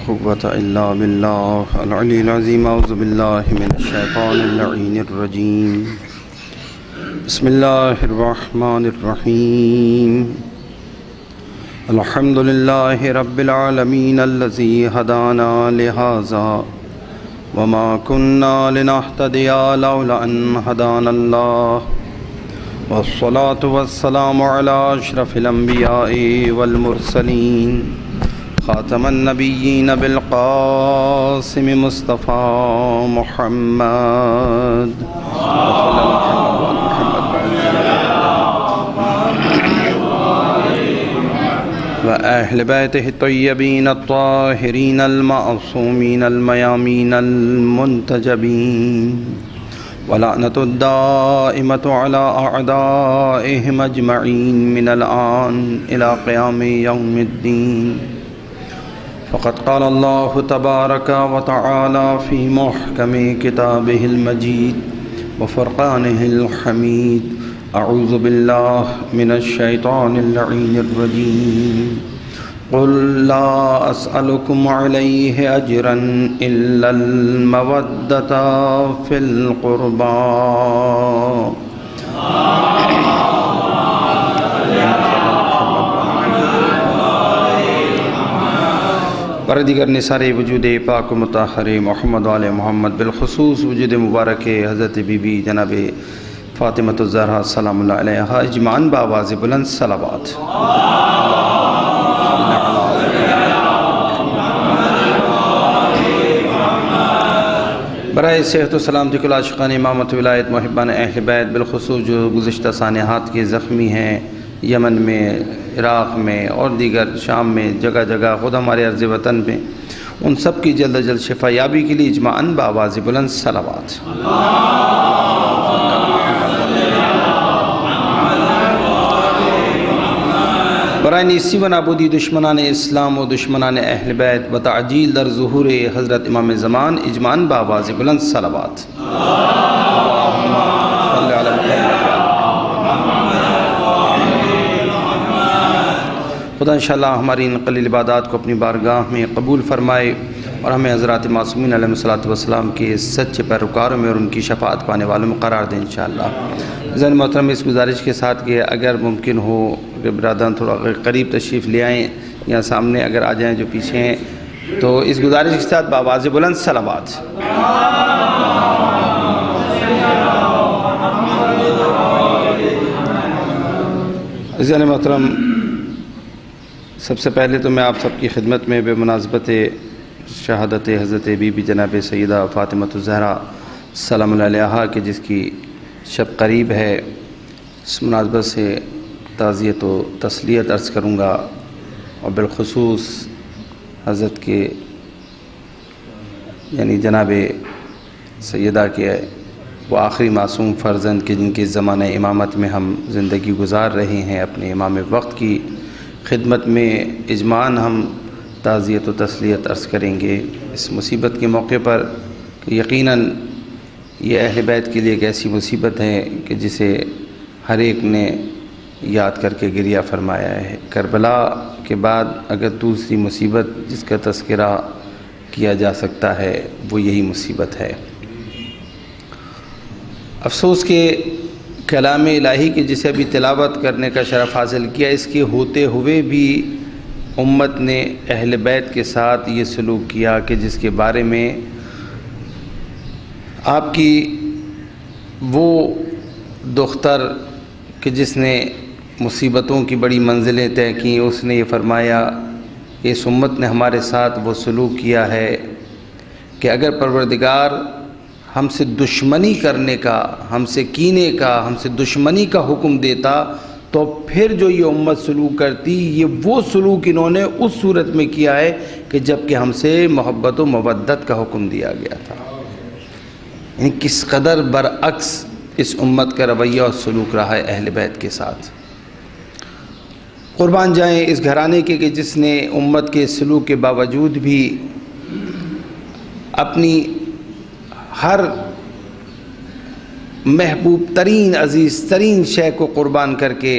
قوة إلا بالله العلي العظيم. أعوذ بالله من الشيطان اللعين الرجيم. بسم الله الرحمن الرحيم. الحمد لله رب العالمين الذي هدانا لهذا وما كنا لنهتدي لولا أن هدانا الله، والصلاة والسلام على أشرف الأنبياء والمرسلين خاتم النبيين بالقاسم مصطفى محمد وأهل بيته الطيبين الطاهرين المعصومين الميامين المنتجبين، ولعنة الدائمة على أعدائهم أجمعين من الآن إلى قيام يوم الدين. فقد قال الله تبارك وتعالى في محكم كتابه المجيد وفرقانه الحميد: أعوذ بالله من الشيطان اللعين الرجيم. قل لا أسألكم عليه أجرا إلا المودة في القربى. برای دیگر نثار وجود پاک و مطہر محمد وآل محمد، بالخصوص وجود مبارک حضرت بی بی جناب فاطمۃ الزہرا سلام اللہ علیہا اجمعاً بآواز بلند صلوات. برائے صحت و سلامتی کل عاشقان امامت ولایت محبان اہل بیت، بالخصوص جو گزشتہ سانحات کے زخمی ہیں یمن میں، عراق میں اور دیگر شام میں، جگہ جگہ خود ہمارے عرض وطن میں، ان سب کی جلد جلد شفا یابی کے لیے اجماعاً بآواز بلند صلوات. برائے نیستی و نابودی دشمنان اسلام و دشمنان اہل بیت و تعجیل در ظہور حضرت امام زمان اجماعاً بآواز بلند صلوات. خدا انشاءاللہ ہماری ان قلیل عبادات کو اپنی بارگاہ میں قبول فرمائے اور ہمیں حضرات معصومین علیہ الصلوۃ کے سچے پیروکاروں میں اور ان کی شفاعت پانے والوں میں قرار دیں انشاءاللہ. ذہن محترم اس گزارش کے ساتھ کہ اگر ممکن ہو کہ برادران تھوڑا قریب تشریف لے آئیں یا سامنے اگر آ جائیں جو پیچھے ہیں، تو اس گزارش کے ساتھ بآواز بلند صلوات. ذہن محترم، سب سے پہلے تو میں آپ سب کی خدمت میں بے مناسبت شہادت حضرت بی بی جناب سیدہ فاطمۃ الزہرا سلام اللہ علیہا کہ جس کی شب قریب ہے، اس مناسبت سے تعزیت و تسلیت عرض کروں گا، اور بالخصوص حضرت کے یعنی جناب سیدہ کے وہ آخری معصوم فرزند کے جن کے زمانہ امامت میں ہم زندگی گزار رہے ہیں، اپنے امام وقت کی خدمت میں اجماعاً ہم تعزیت و تسلیت عرض کریں گے اس مصیبت کے موقع پر کہ یقیناً یہ اہل بیت کے لیے ایک ایسی مصیبت ہے کہ جسے ہر ایک نے یاد کر کے گریہ فرمایا ہے. کربلا کے بعد اگر دوسری مصیبت جس کا تذکرہ کیا جا سکتا ہے وہ یہی مصیبت ہے. افسوس کہ کلام الہی کے جسے ابھی تلاوت کرنے کا شرف حاصل کیا، اس کے ہوتے ہوئے بھی امت نے اہل بیت کے ساتھ یہ سلوک کیا کہ جس کے بارے میں آپ کی وہ دختر کہ جس نے مصیبتوں کی بڑی منزلیں طے کیں، اس نے یہ فرمایا کہ اس امت نے ہمارے ساتھ وہ سلوک کیا ہے کہ اگر پروردگار ہم سے دشمنی کرنے کا، ہم سے کینے کا، ہم سے دشمنی کا حکم دیتا تو پھر جو یہ امت سلوک کرتی، یہ وہ سلوک انہوں نے اس صورت میں کیا ہے کہ جب کہ ہم سے محبت و مودت کا حکم دیا گیا تھا. یعنی کس قدر برعکس اس امت کا رویہ اور سلوک رہا ہے اہل بیت کے ساتھ. قربان جائیں اس گھرانے کے کہ جس نے امت کے سلوک کے باوجود بھی اپنی ہر محبوب ترین عزیز ترین شے کو قربان کر کے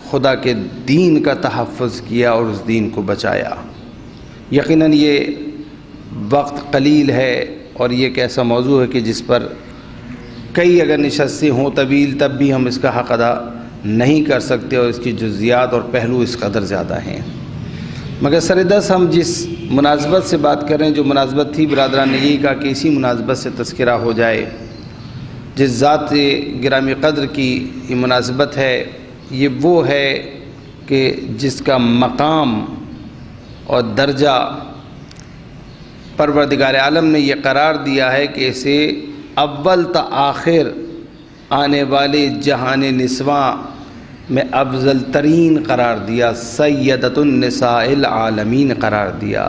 خدا کے دین کا تحفظ کیا اور اس دین کو بچایا. یقیناً یہ وقت قلیل ہے اور یہ ایک ایسا موضوع ہے کہ جس پر کئی اگر نشستیں ہوں طویل تب بھی ہم اس کا حق ادا نہیں کر سکتے، اور اس کی جزیات اور پہلو اس قدر زیادہ ہیں۔ مگر سردست ہم جس مناسبت سے بات کر رہے ہیں، جو مناسبت تھی برادران نے یہی کہا کہ اسی مناسبت سے تذکرہ ہو جائے۔ جس ذات گرامی قدر کی یہ مناسبت ہے، یہ وہ ہے کہ جس کا مقام اور درجہ پروردگار عالم نے یہ قرار دیا ہے کہ اسے اول تا آخر آنے والے جہان نسواں میں افضل ترین قرار دیا، سیدۃ النساء العالمین قرار دیا۔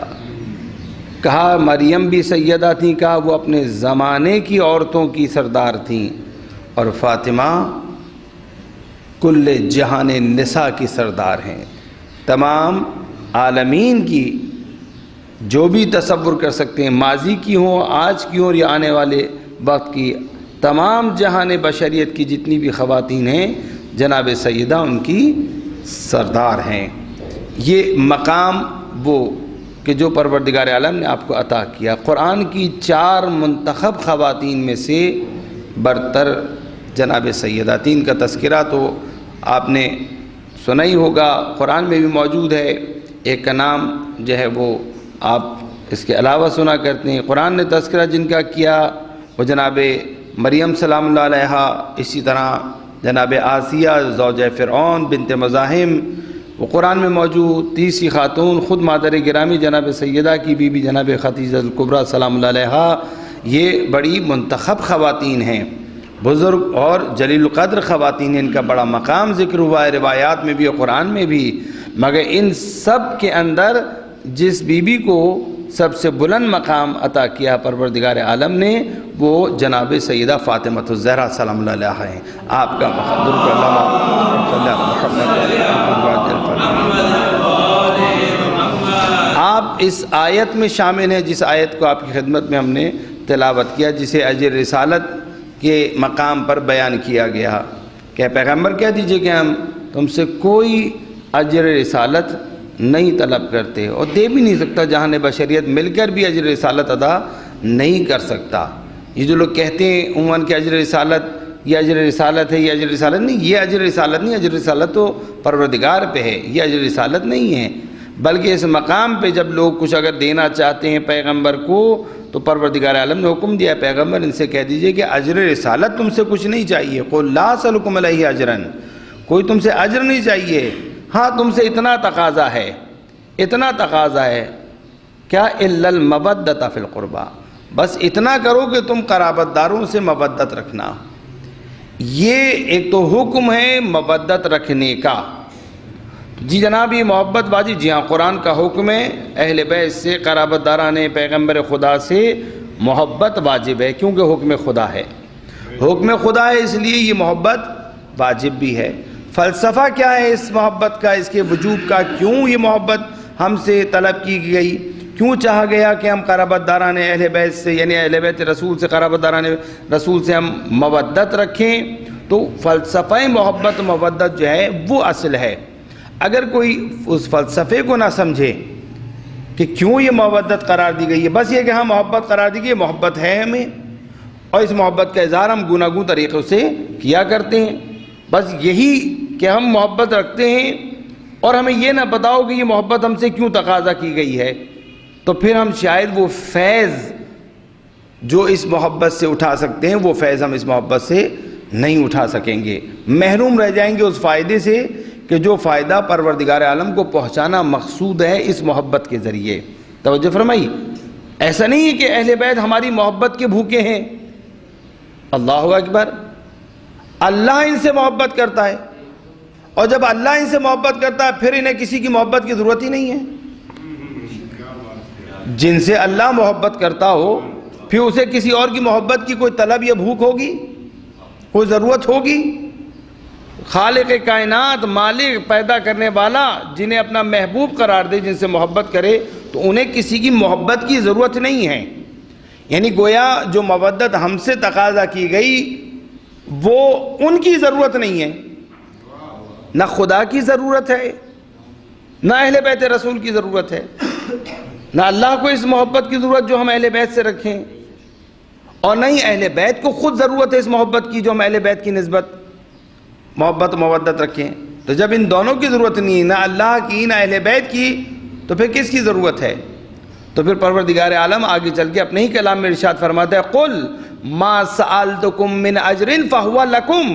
کہا مریم بھی سیدہ تھیں، کہا وہ اپنے زمانے کی عورتوں کی سردار تھیں، اور فاطمہ کل جہان نساء کی سردار ہیں۔ تمام عالمین کی جو بھی تصور کر سکتے ہیں، ماضی کی ہوں، آج کی ہوں یا آنے والے وقت کی، تمام جہان بشریت کی جتنی بھی خواتین ہیں جناب سیدہ ان کی سردار ہیں۔ یہ مقام وہ کہ جو پروردگار عالم نے آپ کو عطا کیا۔ قرآن کی 4 منتخب خواتین میں سے برتر جناب سیدہ، 3 کا تذکرہ تو آپ نے سنا ہی ہوگا، قرآن میں بھی موجود ہے، ایک کا نام جو ہے وہ آپ اس کے علاوہ سنا کرتے ہیں۔ قرآن نے تذکرہ جن کا کیا وہ جناب مریم سلام اللہ علیہا، اسی طرح جناب آسیہ زوجہ فرعون بنت مزاحم وہ قرآن میں موجود۔ تیسری خاتون خود مادر گرامی جناب سیدہ کی بیوی جناب خدیجہ الکبریٰ سلام اللہ علیہا، یہ بڑی منتخب خواتین ہیں، بزرگ اور جلیل القدر خواتین ہیں، ان کا بڑا مقام ذکر ہوا ہے روایات میں بھی اور قرآن میں بھی۔ مگر ان سب کے اندر جس بیوی کو سب سے بلند مقام عطا کیا پروردگار عالم نے، وہ جناب سیدہ فاطمہ الزہرا سلام اللہ علیہا ہیں۔ آپ کا مقدر کو آپ اس آیت میں شامل ہیں، جس آیت کو آپ کی خدمت میں ہم نے تلاوت کیا، جسے اجر رسالت کے مقام پر بیان کیا گیا کہ پیغمبر کہہ دیجئے کہ ہم تم سے کوئی اجر رسالت نہیں طلب کرتے اور دے بھی نہیں سکتا، جہاں بشریت مل کر بھی اجر رسالت ادا نہیں کر سکتا۔ یہ جو لوگ کہتے ہیں عموماً کہ اجر رسالت یہ اجر رسالت ہے، یہ اجر رسالت نہیں، یہ اجر رسالت نہیں، اجر رسالت تو پروردگار پہ ہے، یہ اجر رسالت نہیں ہے۔ بلکہ اس مقام پہ جب لوگ کچھ اگر دینا چاہتے ہیں پیغمبر کو تو پروردگار عالم نے حکم دیا ہے پیغمبر ان سے کہہ دیجئے کہ اجر رسالت تم سے کچھ نہیں چاہیے، قل لا اسألکم علیہ اجرا، کوئی تم سے اجر نہیں چاہیے، ہاں تم سے اتنا تقاضا ہے، اتنا تقاضا ہے کیا الا المودۃ فی القربہ، بس اتنا کرو کہ تم قرابت داروں سے مودت رکھنا۔ یہ ایک تو حکم ہے مودت رکھنے کا، جی جناب یہ محبت واجب، جی ہاں قرآن کا حکم ہے اہل بیت سے، قرابت داران پیغمبر خدا سے محبت واجب ہے، کیونکہ حکم خدا ہے، حکم خدا ہے اس لیے یہ محبت واجب بھی ہے۔ فلسفہ کیا ہے اس محبت کا، اس کے وجوب کا، کیوں یہ محبت ہم سے طلب کی گئی، کیوں چاہا گیا کہ ہم قرابت داران اہل بیت سے یعنی اہل بیت رسول سے، قرابت داران رسول سے ہم مودت رکھیں، تو فلسفہ محبت مودت جو ہے وہ اصل ہے۔ اگر کوئی اس فلسفے کو نہ سمجھے کہ کیوں یہ مودت قرار دی گئی ہے، بس یہ کہ ہاں محبت قرار دی گئی ہے، محبت ہے ہمیں اور اس محبت کا اظہار ہم گوناگون طریقوں سے کیا کرتے ہیں، بس یہی کہ ہم محبت رکھتے ہیں اور ہمیں یہ نہ بتاؤ کہ یہ محبت ہم سے کیوں تقاضا کی گئی ہے، تو پھر ہم شاید وہ فیض جو اس محبت سے اٹھا سکتے ہیں وہ فیض ہم اس محبت سے نہیں اٹھا سکیں گے، محروم رہ جائیں گے اس فائدے سے کہ جو فائدہ پروردگار عالم کو پہنچانا مقصود ہے اس محبت کے ذریعے۔ توجہ فرمائی، ایسا نہیں ہے کہ اہل بیت ہماری محبت کے بھوکے ہیں، اللہ اکبر، اللہ ان سے محبت کرتا ہے، اور جب اللہ ان سے محبت کرتا ہے پھر انہیں کسی کی محبت کی ضرورت ہی نہیں ہے۔ جن سے اللہ محبت کرتا ہو پھر اسے کسی اور کی محبت کی کوئی طلب یا بھوک ہوگی، کوئی ضرورت ہوگی؟ خالق کائنات، مالک، پیدا کرنے والا جنہیں اپنا محبوب قرار دے، جن سے محبت کرے، تو انہیں کسی کی محبت کی ضرورت نہیں ہے۔ یعنی گویا جو مودت ہم سے تقاضا کی گئی وہ ان کی ضرورت نہیں ہے، نہ خدا کی ضرورت ہے نہ اہل بیت رسول کی ضرورت ہے۔ نہ اللہ کو اس محبت کی ضرورت جو ہم اہل بیت سے رکھیں، اور نہ ہی اہل بیت کو خود ضرورت ہے اس محبت کی جو ہم اہل بیت کی نسبت محبت و مودت رکھیں۔ تو جب ان دونوں کی ضرورت نہیں، نہ اللہ کی نہ اہل بیت کی، تو پھر کس کی ضرورت ہے؟ تو پھر پروردگار عالم آگے چل کے اپنے ہی کلام میں ارشاد فرماتا ہے قُلْ مَا سَأَلْتُكُم مِّنْ أَجْرٍ فَهُوَ لَكُمْ،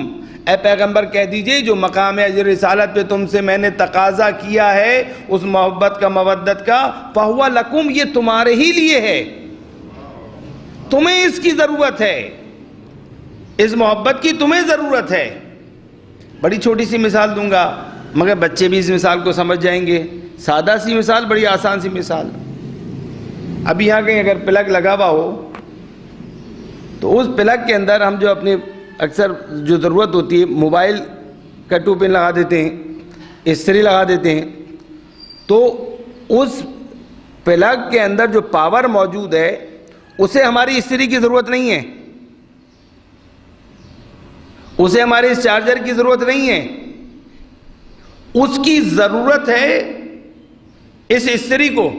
اے پیغمبر کہہ دیجئے جو مقام اجر رسالت پہ تم سے میں نے تقاضا کیا ہے اس محبت کا مودت کا، فَهُوَ لَكُمْ، یہ تمہارے ہی لیے ہے، تمہیں اس کی ضرورت ہے، اس محبت کی تمہیں ضرورت ہے۔ بڑی چھوٹی سی مثال دوں گا مگر بچے بھی اس مثال کو سمجھ جائیں گے، سادہ سی مثال، بڑی آسان سی مثال۔ اب یہاں کہیں اگر پلگ لگا ہوا ہو تو اس پلگ کے اندر ہم جو اپنے اکثر جو ضرورت ہوتی ہے موبائل کا 2 پن لگا دیتے ہیں، استری لگا دیتے ہیں، تو اس پلگ کے اندر جو پاور موجود ہے اسے ہماری استری کی ضرورت نہیں ہے، اسے ہمارے اس چارجر کی ضرورت نہیں ہے، اس کی ضرورت ہے اس استری کو،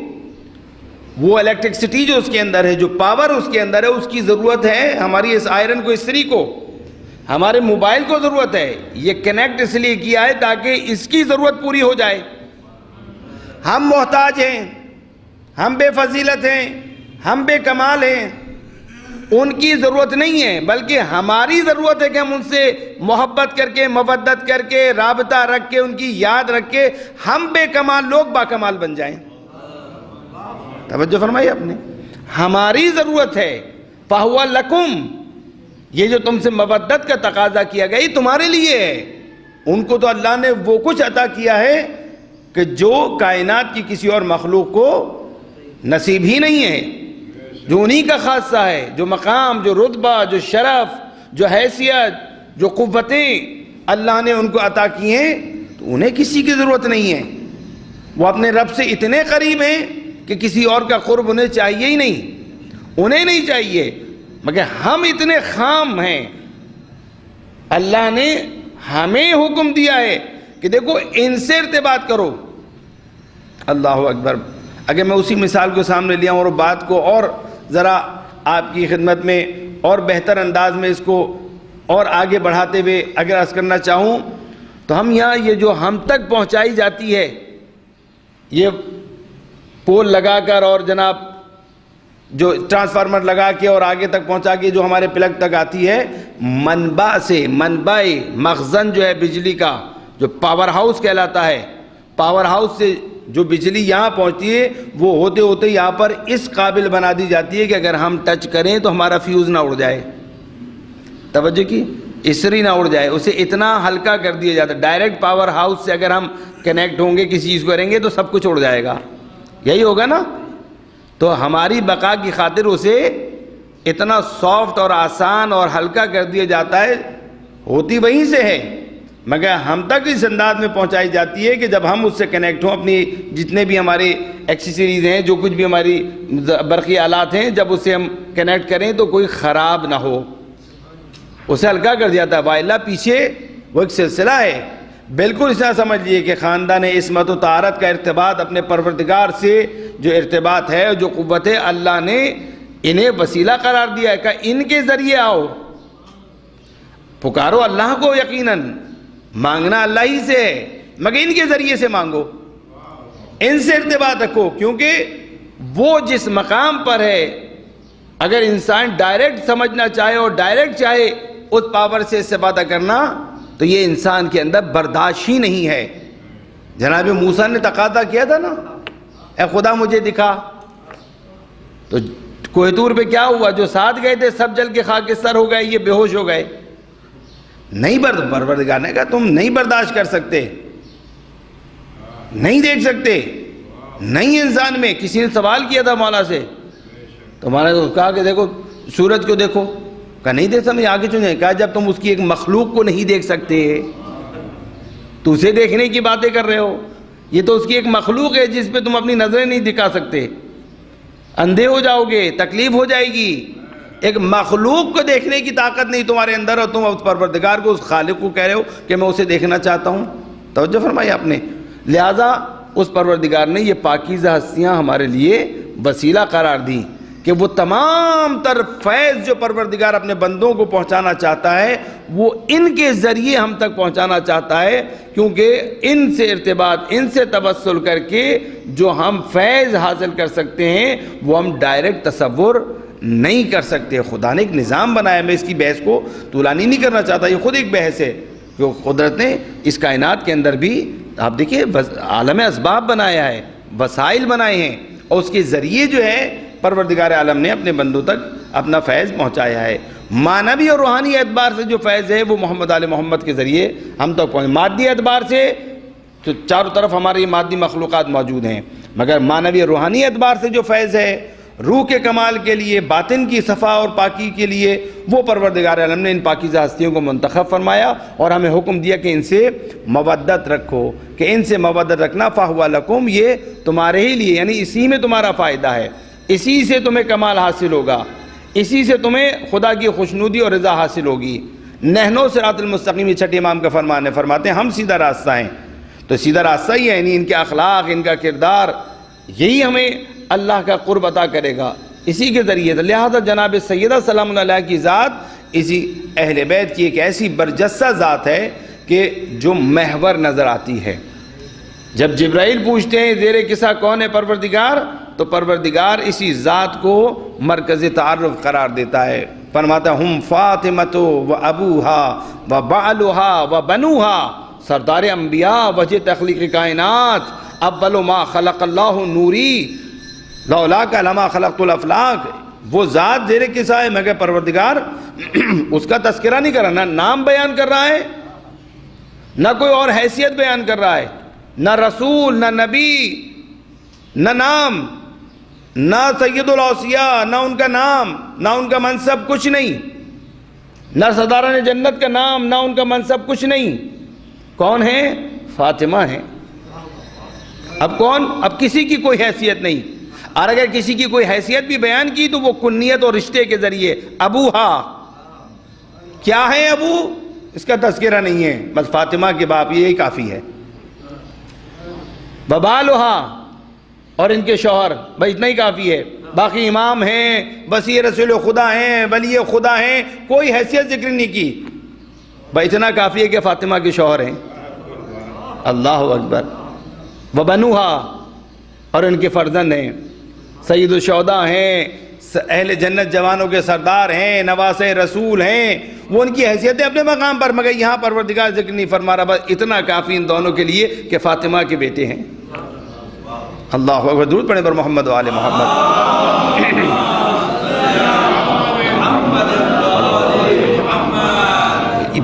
وہ الیکٹرکسٹی جو اس کے اندر ہے، جو پاور اس کے اندر ہے، اس کی ضرورت ہے ہماری اس آئرن کو، استری کو، ہمارے موبائل کو ضرورت ہے۔ یہ کنیکٹ اس لیے کیا ہے تاکہ اس کی ضرورت پوری ہو جائے۔ ہم محتاج ہیں، ہم بے فضیلت ہیں، ہم بے کمال ہیں، ان کی ضرورت نہیں ہے، بلکہ ہماری ضرورت ہے کہ ہم ان سے محبت کر کے، مودت کر کے، رابطہ رکھ کے، ان کی یاد رکھ کے ہم بے کمال لوگ با کمال بن جائیں۔ توجہ فرمائی آپ نے، ہماری ضرورت ہے فَهُوَ لَكُمْ، یہ جو تم سے مودت کا تقاضا کیا گیا یہ تمہارے لیے ہے۔ ان کو تو اللہ نے وہ کچھ عطا کیا ہے کہ جو کائنات کی کسی اور مخلوق کو نصیب ہی نہیں ہے، جو انہی کا خاصہ ہے، جو مقام، جو رتبہ، جو شرف، جو حیثیت، جو قوتیں اللہ نے ان کو عطا کی ہیں، تو انہیں کسی کی ضرورت نہیں ہے۔ وہ اپنے رب سے اتنے قریب ہیں کہ کسی اور کا قرب انہیں چاہیے ہی نہیں، انہیں نہیں چاہیے، مگر ہم اتنے خام ہیں۔ اللہ نے ہمیں حکم دیا ہے کہ دیکھو ان سے ارتباط کرو۔ اللہ اکبر، اگر میں اسی مثال کو سامنے لیا اور بات کو اور ذرا آپ کی خدمت میں اور بہتر انداز میں اس کو اور آگے بڑھاتے ہوئے اگر عرض کرنا چاہوں تو ہم یہاں یہ جو ہم تک پہنچائی جاتی ہے، یہ پول لگا کر اور جناب جو ٹرانسفارمر لگا کے اور آگے تک پہنچا کے جو ہمارے پلگ تک آتی ہے، منبع سے، منبع مخزن جو ہے بجلی کا، جو پاور ہاؤس کہلاتا ہے، پاور ہاؤس سے جو بجلی یہاں پہنچتی ہے وہ ہوتے ہوتے یہاں پر اس قابل بنا دی جاتی ہے کہ اگر ہم ٹچ کریں تو ہمارا فیوز نہ اڑ جائے، توجہ کی، استری نہ اڑ جائے، اسے اتنا ہلکا کر دیا جاتا ہے۔ ڈائریکٹ پاور ہاؤس سے اگر ہم کنیکٹ ہوں گے، کسی چیز کو کریں گے تو سب کچھ اڑ جائے گا، یہی ہوگا نا؟ تو ہماری بقا کی خاطر اسے اتنا سافٹ اور آسان اور ہلکا کر دیا جاتا ہے، ہوتی وہیں سے ہے، مگر ہم تک اس انداز میں پہنچائی جاتی ہے کہ جب ہم اس سے کنیکٹ ہوں، اپنی جتنے بھی ہمارے ایکسیسریز ہیں، جو کچھ بھی ہماری برقی آلات ہیں، جب اسے ہم کنیکٹ کریں تو کوئی خراب نہ ہو، اسے ہلکا کر دیا جاتا ہے۔ وائلہ پیچھے وہ ایک سلسلہ ہے، بالکل اس طرح سمجھ لیے کہ خاندان عصمت و طہارت کا ارتباط اپنے پروردگار سے جو ارتباط ہے، جو قوت ہے، اللہ نے انہیں وسیلہ قرار دیا ہے کہ ان کے ذریعے آؤ، پکارو اللہ کو، یقیناً مانگنا اللہ ہی سے ہے، مگر ان کے ذریعے سے مانگو، ان سے ارتباط رکھو، کیونکہ وہ جس مقام پر ہے اگر انسان ڈائریکٹ سمجھنا چاہے اور ڈائریکٹ چاہے اس پاور سے استفادہ کرنا تو یہ انسان کے اندر برداشت ہی نہیں ہے۔ جناب موسیٰ نے تقاضا کیا تھا نا، اے خدا مجھے دکھا، تو کوہ طور پہ کیا ہوا؟ جو ساتھ گئے تھے سب جل کے خاکستر ہو گئے، یہ بے ہوش ہو گئے۔ نہیں پروردگار نے کہا تم نہیں برداشت کر سکتے، نہیں دیکھ سکتے، نہیں انسان میں۔ کسی نے سوال کیا تھا مولا سے، تو مولا نے کہا کہ دیکھو سورج کو دیکھو، کہا نہیں دیکھ سکتے، آگے چلیں، کہا جب تم اس کی ایک مخلوق کو نہیں دیکھ سکتے تو اسے دیکھنے کی باتیں کر رہے ہو، یہ تو اس کی ایک مخلوق ہے جس پہ تم اپنی نظریں نہیں دکھا سکتے، اندھے ہو جاؤ گے، تکلیف ہو جائے گی۔ ایک مخلوق کو دیکھنے کی طاقت نہیں تمہارے اندر، اور تم اس پروردگار کو، اس خالق کو کہہ رہے ہو کہ میں اسے دیکھنا چاہتا ہوں۔ توجہ فرمائی آپ نے، لہذا اس پروردگار نے یہ پاکیزہ ہستیاں ہمارے لیے وسیلہ قرار دی کہ وہ تمام تر فیض جو پروردگار اپنے بندوں کو پہنچانا چاہتا ہے وہ ان کے ذریعے ہم تک پہنچانا چاہتا ہے، کیونکہ ان سے ارتباط، ان سے توسل کر کے جو ہم فیض حاصل کر سکتے ہیں وہ ہم ڈائریکٹ تصور نہیں کر سکتے۔ خدا نے ایک نظام بنایا، میں اس کی بحث کو طولانی نہیں کرنا چاہتا، یہ خود ایک بحث ہے کہ قدرت نے اس کائنات کے اندر بھی آپ دیکھیے عالم اسباب بنایا ہے، وسائل بنائے ہیں، اور اس کے ذریعے جو ہے پروردگار عالم نے اپنے بندوں تک اپنا فیض پہنچایا ہے۔ معنوی اور روحانی اعتبار سے جو فیض ہے وہ محمد آل محمد کے ذریعے ہم تک پہنچے۔ مادی اعتبار سے تو چاروں طرف ہماری مادی مخلوقات موجود ہیں، مگر معنوی اور روحانی اعتبار سے جو فیض ہے روح کے کمال کے لیے، باطن کی صفا اور پاکی کے لیے، وہ پروردگار عالم نے ان پاکیزہ ہستیوں کو منتخب فرمایا اور ہمیں حکم دیا کہ ان سے مودت رکھو، کہ ان سے مودت رکھنا فَهُوَ لَكُمْ، یہ تمہارے ہی لیے، یعنی اسی میں تمہارا فائدہ ہے، اسی سے تمہیں کمال حاصل ہوگا، اسی سے تمہیں خدا کی خوشنودی اور رضا حاصل ہوگی۔ نحنو صراط المستقیم، یہ چھٹے امام کا فرمان ہے، فرماتے ہیں ہم سیدھا راستہ ہیں، تو سیدھا راستہ ہی ہے، یعنی ان کے اخلاق، ان کا کردار، یہی ہمیں اللہ کا قرب عطا کرے گا اسی کے ذریعے۔ لہذا جناب سیدہ سلام اللہ علیہ کی ذات اسی اہل بیت کی ایک ایسی برجستہ ذات ہے کہ جو محور نظر آتی ہے۔ جب جبرائیل پوچھتے ہیں زیر قصہ کون ہے پروردگار، تو پروردگار اسی ذات کو مرکز تعارف قرار دیتا ہے، فرماتا ہم فاطمۃ و ابوہا و بعلہا و بنوہا، سردار انبیاء، وجہ تخلیق کائنات، اول ما خلق اللہ نوری لولا کا لما خلقت الافلاق، وہ ذات زیر قصہ ہے، مگر پروردگار اس کا تذکرہ نہیں کر رہا، نہ نام بیان کر رہا ہے، نہ کوئی اور حیثیت بیان کر رہا ہے، نہ رسول، نہ نبی، نہ نام، نہ سید الاوصیاء، نہ ان کا نام، نہ ان کا منصب، کچھ نہیں، نہ صداران جنت کا نام، نہ ان کا منصب، کچھ نہیں۔ کون ہے؟ فاطمہ ہے۔ اب کون؟ اب کسی کی کوئی حیثیت نہیں، اور اگر کسی کی کوئی حیثیت بھی بیان کی تو وہ کنیت اور رشتے کے ذریعے، ابوہا، کیا ہے ابو؟ اس کا تذکرہ نہیں ہے، بس فاطمہ کے باپ، یہی کافی ہے۔ ببالہا، اور ان کے شوہر، بھائی اتنا ہی کافی ہے، باقی امام ہیں، وسیع رسول خدا ہیں، ولی خدا ہیں، کوئی حیثیت ذکر نہیں کی، بھائی اتنا کافی ہے کہ فاطمہ کے شوہر ہیں۔ اللہ اکبر۔ وبنوہا، اور ان کے فرزند ہیں، سید الشہداء ہیں، اہل جنت جوانوں کے سردار ہیں، نواسے رسول ہیں، وہ ان کی حیثیت ہے اپنے مقام پر، مگر یہاں پروردگار ذکر نہیں فرما رہا، بس اتنا کافی ان دونوں کے لیے کہ فاطمہ کے بیٹے ہیں۔ اللہ اکبر، درود پڑھیں پر محمد و آل محمد۔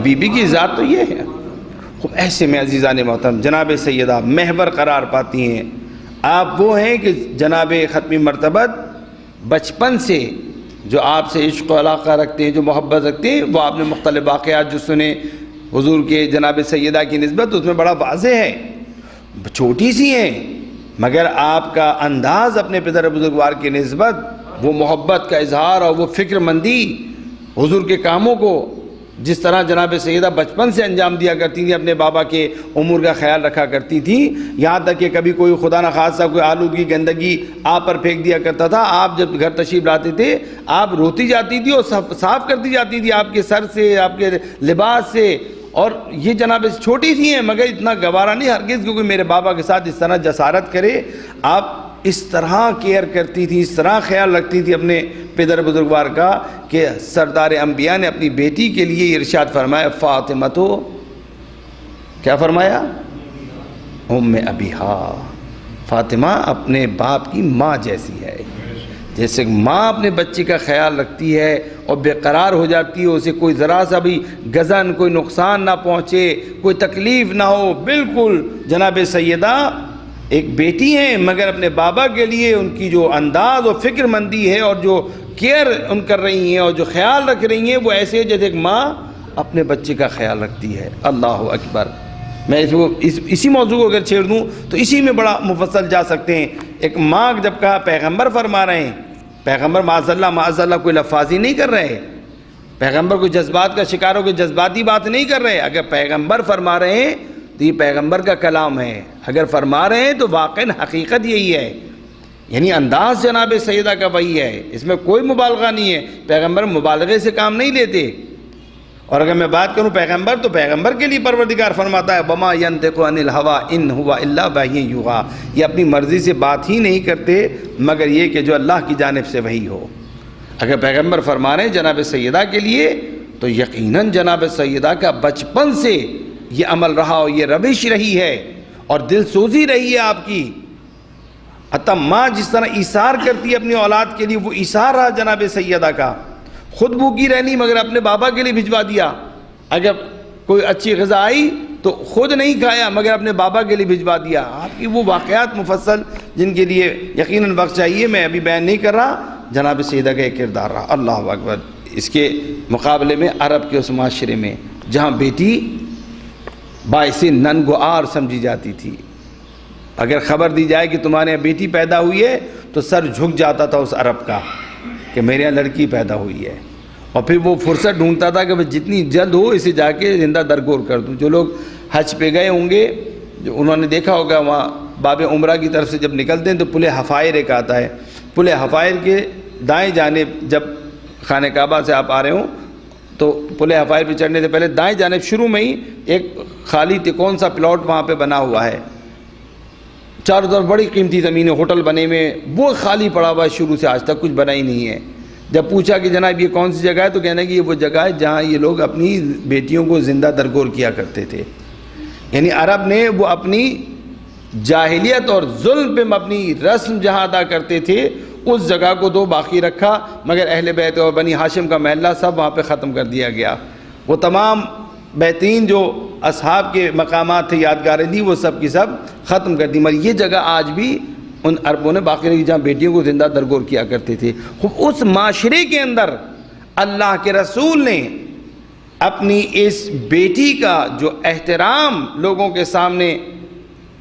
بی بی کی ذات تو یہ ہے۔ خوب ایسے میں عزیزان محترم جناب سیدہ محور قرار پاتی ہیں۔ آپ وہ ہیں کہ جناب ختمی مرتبت بچپن سے جو آپ سے عشق و علاقہ رکھتے ہیں، جو محبت رکھتے ہیں، وہ آپ نے مختلف واقعات جو سنے حضور کے جناب سیدہ کی نسبت، اس میں بڑا واضح ہے، چھوٹی سی ہیں، مگر آپ کا انداز اپنے پدر بزرگوار کی نسبت، وہ محبت کا اظہار اور وہ فکر مندی حضور کے کاموں کو جس طرح جناب سیدہ بچپن سے انجام دیا کرتی تھی، اپنے بابا کے امور کا خیال رکھا کرتی تھی، یہاں تک کہ کبھی کوئی خدا نخواستہ کوئی آلودگی گندگی آپ پر پھینک دیا کرتا تھا، آپ جب گھر تشریف لاتے تھے آپ روتی جاتی تھی اور صاف کرتی جاتی تھی آپ کے سر سے، آپ کے لباس سے، اور یہ جناب چھوٹی سی ہیں مگر اتنا گوارا نہیں ہرگز کہ کوئی میرے بابا کے ساتھ اس طرح جسارت کرے۔ آپ اس طرح کیئر کرتی تھی، اس طرح خیال رکھتی تھی اپنے پدر بزرگوار کا کہ سردار انبیاء نے اپنی بیٹی کے لیے ارشاد فرمایا، فاطمہ تو کیا فرمایا؟ ام ابیہا، فاطمہ اپنے باپ کی ماں جیسی ہے۔ جیسے ماں اپنے بچے کا خیال رکھتی ہے اور بے قرار ہو جاتی ہے، اسے کوئی ذرا سا بھی گزن، کوئی نقصان نہ پہنچے، کوئی تکلیف نہ ہو، بالکل جناب سیدہ ایک بیٹی ہیں مگر اپنے بابا کے لیے ان کی جو انداز اور فکر مندی ہے اور جو کیئر ان کر رہی ہیں اور جو خیال رکھ رہی ہیں وہ ایسے جیسے ایک ماں اپنے بچے کا خیال رکھتی ہے۔ اللہ اکبر۔ میں اسی موضوع کو اگر چھیڑ دوں تو اسی میں بڑا مفصل جا سکتے ہیں۔ ایک ماں جب کہا پیغمبر فرما رہے ہیں، پیغمبر معاذ اللہ کوئی لفاظی نہیں کر رہے، پیغمبر کوئی جذبات کا شکار ہو کے جذباتی بات نہیں کر رہے، اگر پیغمبر فرما رہے ہیں تو یہ پیغمبر کا کلام ہے، اگر فرما رہے ہیں تو واقعاً حقیقت یہی ہے یعنی انداز جناب سیدہ کا وہی ہے، اس میں کوئی مبالغہ نہیں ہے۔ پیغمبر مبالغے سے کام نہیں لیتے۔ اور اگر میں بات کروں پیغمبر، تو پیغمبر کے لیے پروردگار فرماتا ہے وَمَا يَنْطِقُ عَنِ الْهَوَىٰ إِنْ هُوَ إِلَّا وَحْيٌ يُوحَىٰ، یہ اپنی مرضی سے بات ہی نہیں کرتے مگر یہ کہ جو اللہ کی جانب سے وحی ہو۔ اگر پیغمبر فرما رہے ہیں جناب سیدہ کے لیے، تو یقیناً جناب سیدہ کا بچپن سے یہ عمل رہا اور یہ روش رہی ہے اور دل سوزی رہی ہے آپ کی۔ حتیٰ ماں جس طرح ایثار کرتی ہے اپنی اولاد کے لیے، وہ ایثار رہا جناب سیدہ کا۔ خود بھوکی رہنی مگر اپنے بابا کے لیے بھجوا دیا، اگر کوئی اچھی غذا آئی تو خود نہیں کھایا مگر اپنے بابا کے لیے بھجوا دیا۔ آپ کی وہ واقعات مفصل جن کے لیے یقیناً وقت چاہیے، میں ابھی بیان نہیں کر رہا، جناب سیدہ کا ایک کردار رہا۔ اللہ اکبر۔ اس کے مقابلے میں عرب کے اس معاشرے میں جہاں بیٹی باعث ننگ و عار سمجھی جاتی تھی، اگر خبر دی جائے کہ تمہارے یہاں بیٹی پیدا ہوئی ہے تو سر جھک جاتا تھا اس عرب کا کہ میرے یہاں لڑکی پیدا ہوئی ہے، اور پھر وہ فرصت ڈھونڈتا تھا کہ جتنی جلد ہو اسے جا کے زندہ درگور کر دوں۔ جو لوگ حج پہ گئے ہوں گے، جو انہوں نے دیکھا ہوگا، وہاں باب عمرہ کی طرف سے جب نکلتے ہیں تو پل حفائر ایک آتا ہے، پل حفائر کے دائیں جانب جب خانہ کعبہ سے آپ آ رہے ہوں تو پل حفائر پہ چڑھنے سے پہلے دائیں جانب شروع میں ہی ایک خالی تکون سا پلاٹ وہاں پہ بنا ہوا ہے، چاروں طرف بڑی قیمتی زمینیں، ہوٹل بنے ہوئے، وہ خالی پڑا ہوا ہے، شروع سے آج تک کچھ بنا ہی نہیں ہے۔ جب پوچھا کہ جناب یہ کون سی جگہ ہے تو کہنا کہ یہ وہ جگہ ہے جہاں یہ لوگ اپنی بیٹیوں کو زندہ درگور کیا کرتے تھے۔ یعنی عرب نے وہ اپنی جاہلیت اور ظلم پہ اپنی رسم جہاں ادا کرتے تھے اس جگہ کو تو باقی رکھا، مگر اہل بیت اور بنی ہاشم کا محلہ سب وہاں پہ ختم کر دیا گیا۔ وہ تمام بہترین جو اصحاب کے مقامات تھے، یادگاریں تھیں، وہ سب کی سب ختم کر دی، مگر یہ جگہ آج بھی ان عربوں نے باقی رکھی جہاں بیٹیوں کو زندہ درگور کیا کرتے تھے۔ اس معاشرے کے اندر اللہ کے رسول نے اپنی اس بیٹی کا جو احترام لوگوں کے سامنے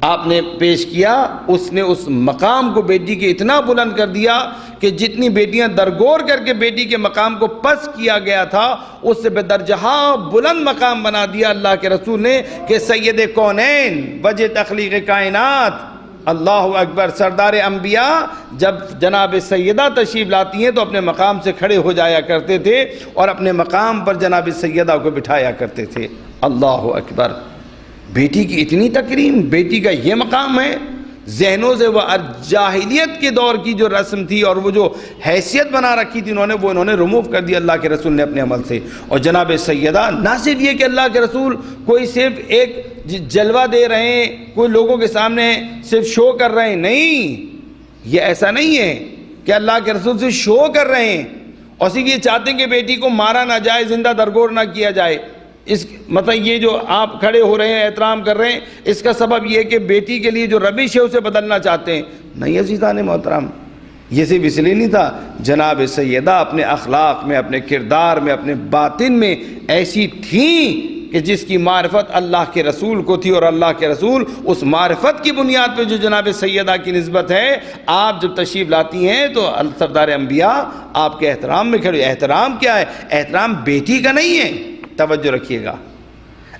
آپ نے پیش کیا، اس نے اس مقام کو بیٹی کے اتنا بلند کر دیا کہ جتنی بیٹیاں درگور کر کے بیٹی کے مقام کو پس کیا گیا تھا، اس سے بدرجہ بلند مقام بنا دیا اللہ کے رسول نے کہ سید کونین، وجہ تخلیق کائنات، اللہ اکبر، سردار انبیاء جب جناب سیدہ تشریف لاتی ہیں تو اپنے مقام سے کھڑے ہو جایا کرتے تھے اور اپنے مقام پر جناب سیدہ کو بٹھایا کرتے تھے۔ اللہ اکبر۔ بیٹی کی اتنی تکریم، بیٹی کا یہ مقام ہے، ذہنوں سے وہ جاہلیت کے دور کی جو رسم تھی اور وہ جو حیثیت بنا رکھی تھی انہوں نے ریموو کر دیا اللہ کے رسول نے اپنے عمل سے۔ اور جناب سیدہ نہ صرف یہ کہ اللہ کے رسول کوئی صرف ایک جلوہ دے رہے ہیں، کوئی لوگوں کے سامنے صرف شو کر رہے ہیں، نہیں، یہ ایسا نہیں ہے کہ اللہ کے رسول سے شو کر رہے ہیں اور صرف یہ چاہتے ہیں کہ بیٹی کو مارا نہ جائے، زندہ درگور نہ کیا جائے۔ مطلب یہ جو آپ کھڑے ہو رہے ہیں، احترام کر رہے ہیں، اس کا سبب یہ کہ بیٹی کے لیے جو روش ہے اسے بدلنا چاہتے ہیں، نہیں عزیزان محترم، یہ صرف اس لیے نہیں تھا۔ جناب سیدہ اپنے اخلاق میں، اپنے کردار میں، اپنے باطن میں ایسی تھیں کہ جس کی معرفت اللہ کے رسول کو تھی، اور اللہ کے رسول اس معرفت کی بنیاد پہ جو جناب سیدہ کی نسبت ہے، آپ جب تشریف لاتی ہیں تو سردار انبیاء آپ کے احترام میں کھڑے۔ احترام کیا ہے؟ احترام بیٹی کا نہیں ہے، توجہ رکھیے گا،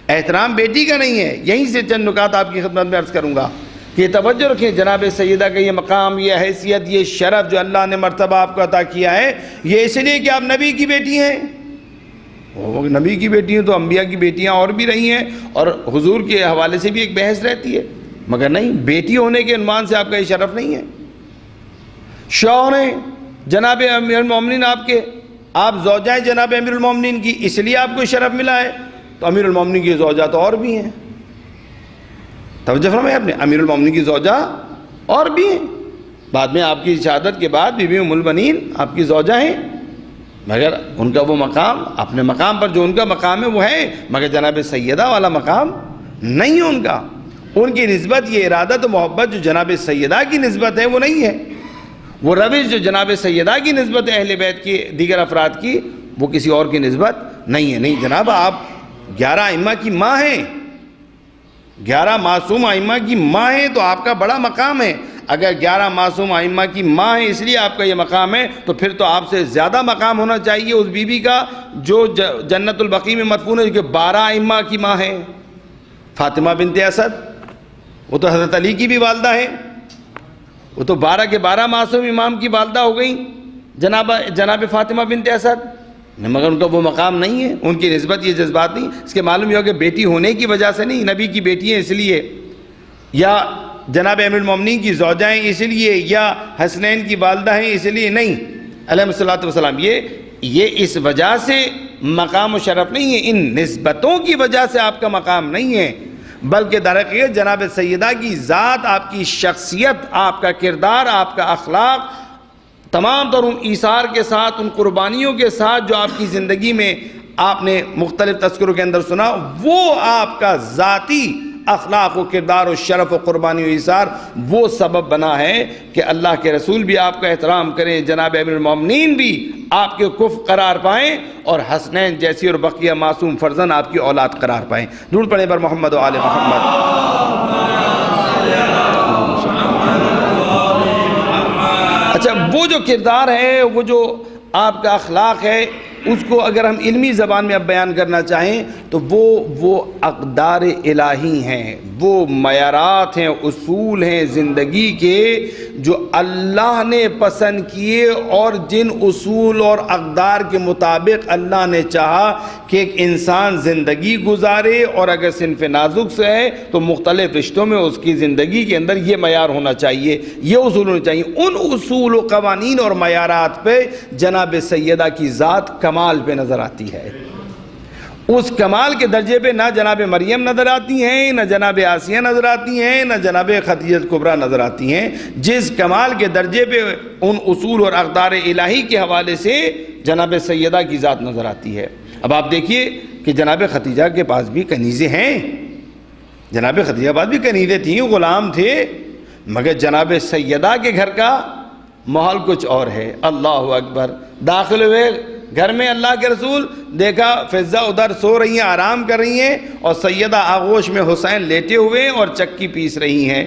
احترام بیٹی کا نہیں ہے۔ یہیں سے چند نکات آپ کی خدمت میں عرض کروں گا کہ یہ توجہ رکھیں، جناب سیدہ کا یہ مقام، یہ حیثیت، یہ شرف جو اللہ نے مرتبہ آپ کو عطا کیا ہے، یہ اس لیے کہ آپ نبی کی بیٹی ہیں۔ نبی کی بیٹی ہیں تو انبیاء کی بیٹیاں اور بھی رہی ہیں، اور حضور کے حوالے سے بھی ایک بحث رہتی ہے، مگر نہیں، بیٹی ہونے کے عنوان سے آپ کا یہ شرف نہیں ہے۔ شوہر ہیں جناب امیر المومنین آپ زوجہ جناب امیر المومنین کی، اس لیے آپ کو شرف ملا ہے، تو امیر المومنین کی زوجہ تو اور بھی ہیں، توجہ فرمائیں، آپ نے امیر المومنین کی زوجہ اور بھی ہیں، بعد میں آپ کی شہادت کے بعد بی بی ام المؤمنین آپ کی زوجہ ہیں، مگر ان کا وہ مقام اپنے مقام پر جو ان کا مقام ہے وہ ہے، مگر جناب سیدہ والا مقام نہیں ہے ان کا۔ ان کی نسبت، یہ ارادت و محبت جو جناب سیدہ کی نسبت ہے وہ نہیں ہے، وہ روش جو جناب سیدہ کی نسبت ہے اہل بیت کی دیگر افراد کی، وہ کسی اور کی نسبت نہیں ہے۔ نہیں جناب، آپ 11 ائمہ کی ماں ہیں، 11 معصوم ائمہ کی ماں ہیں، تو آپ کا بڑا مقام ہے۔ اگر 11 معصوم ائمہ کی ماں ہے اس لیے آپ کا یہ مقام ہے، تو پھر تو آپ سے زیادہ مقام ہونا چاہیے اس بی بی کا جو جنت البقیع میں مدفون ہے، کہ 12 ائمہ کی ماں ہے، فاطمہ بنت اسد، وہ تو حضرت علی کی بھی والدہ ہے، وہ تو 12 کے 12 معصوم امام کی والدہ ہو گئیں جناب فاطمہ بنت اسد، مگر ان کا وہ مقام نہیں ہے، ان کی نسبت یہ جذبات نہیں۔ اس کے معلوم یہ ہو کہ بیٹی ہونے کی وجہ سے نہیں، نبی کی بیٹی ہیں اس لیے، یا جناب امیر المومنین کی زوجہ ہیں اس لیے، یا حسنین کی والدہ ہیں اس لیے نہیں، علیہ الصلوۃ والسلام، یہ اس وجہ سے مقام و شرف نہیں ہے، ان نسبتوں کی وجہ سے آپ کا مقام نہیں ہے، بلکہ در حقیقت جناب سیدہ کی ذات، آپ کی شخصیت، آپ کا کردار، آپ کا اخلاق، تمام تر ان ایثار کے ساتھ، ان قربانیوں کے ساتھ جو آپ کی زندگی میں آپ نے مختلف تذکروں کے اندر سنا، وہ آپ کا ذاتی اخلاق و کردار و شرف و قربانی و ایثار وہ سبب بنا ہے کہ اللہ کے رسول بھی آپ کا احترام کریں، جناب امیر المومنین بھی آپ کے کف قرار پائیں، اور حسنین جیسی اور بقیہ معصوم فرزند آپ کی اولاد قرار پائیں۔ درود پڑھیں بر محمد و آل محمد۔ اچھا، وہ جو کردار ہے، وہ جو آپ کا اخلاق ہے، اس کو اگر ہم علمی زبان میں اب بیان کرنا چاہیں تو وہ اقدار الہی ہیں، وہ معیارات ہیں، اصول ہیں زندگی کے جو اللہ نے پسند کیے، اور جن اصول اور اقدار کے مطابق اللہ نے چاہا کہ ایک انسان زندگی گزارے، اور اگر صنف نازک سے ہے تو مختلف رشتوں میں اس کی زندگی کے اندر یہ معیار ہونا چاہیے، یہ اصول ہونے چاہیے۔ ان اصول و قوانین اور معیارات پہ جناب سیدہ کی ذات کمال پہ نظر آتی ہے۔ اس کمال کے درجے پہ نہ جناب مریم نظر آتی ہیں، نہ جناب آسیہ نظر آتی ہیں، نہ جناب خدیجہ کبریٰ نظر آتی ہیں۔ جس کمال کے درجے پہ ان اصول اور اقدار الہی کے حوالے سے جناب سیدہ کی ذات نظر آتی ہے۔ اب آپ دیکھیے کہ جناب خدیجہ کے پاس بھی کنیزیں ہیں، جناب خدیجہ کے پاس بھی کنیزیں تھیں، غلام تھے، مگر جناب سیدہ کے گھر کا ماحول کچھ اور ہے۔ اللہ اکبر! داخل ہوئے گھر میں اللہ کے رسول، دیکھا فضہ ادھر سو رہی ہیں، آرام کر رہی ہیں، اور سیدہ آغوش میں حسین لیٹے ہوئے اور چکی پیس رہی ہیں،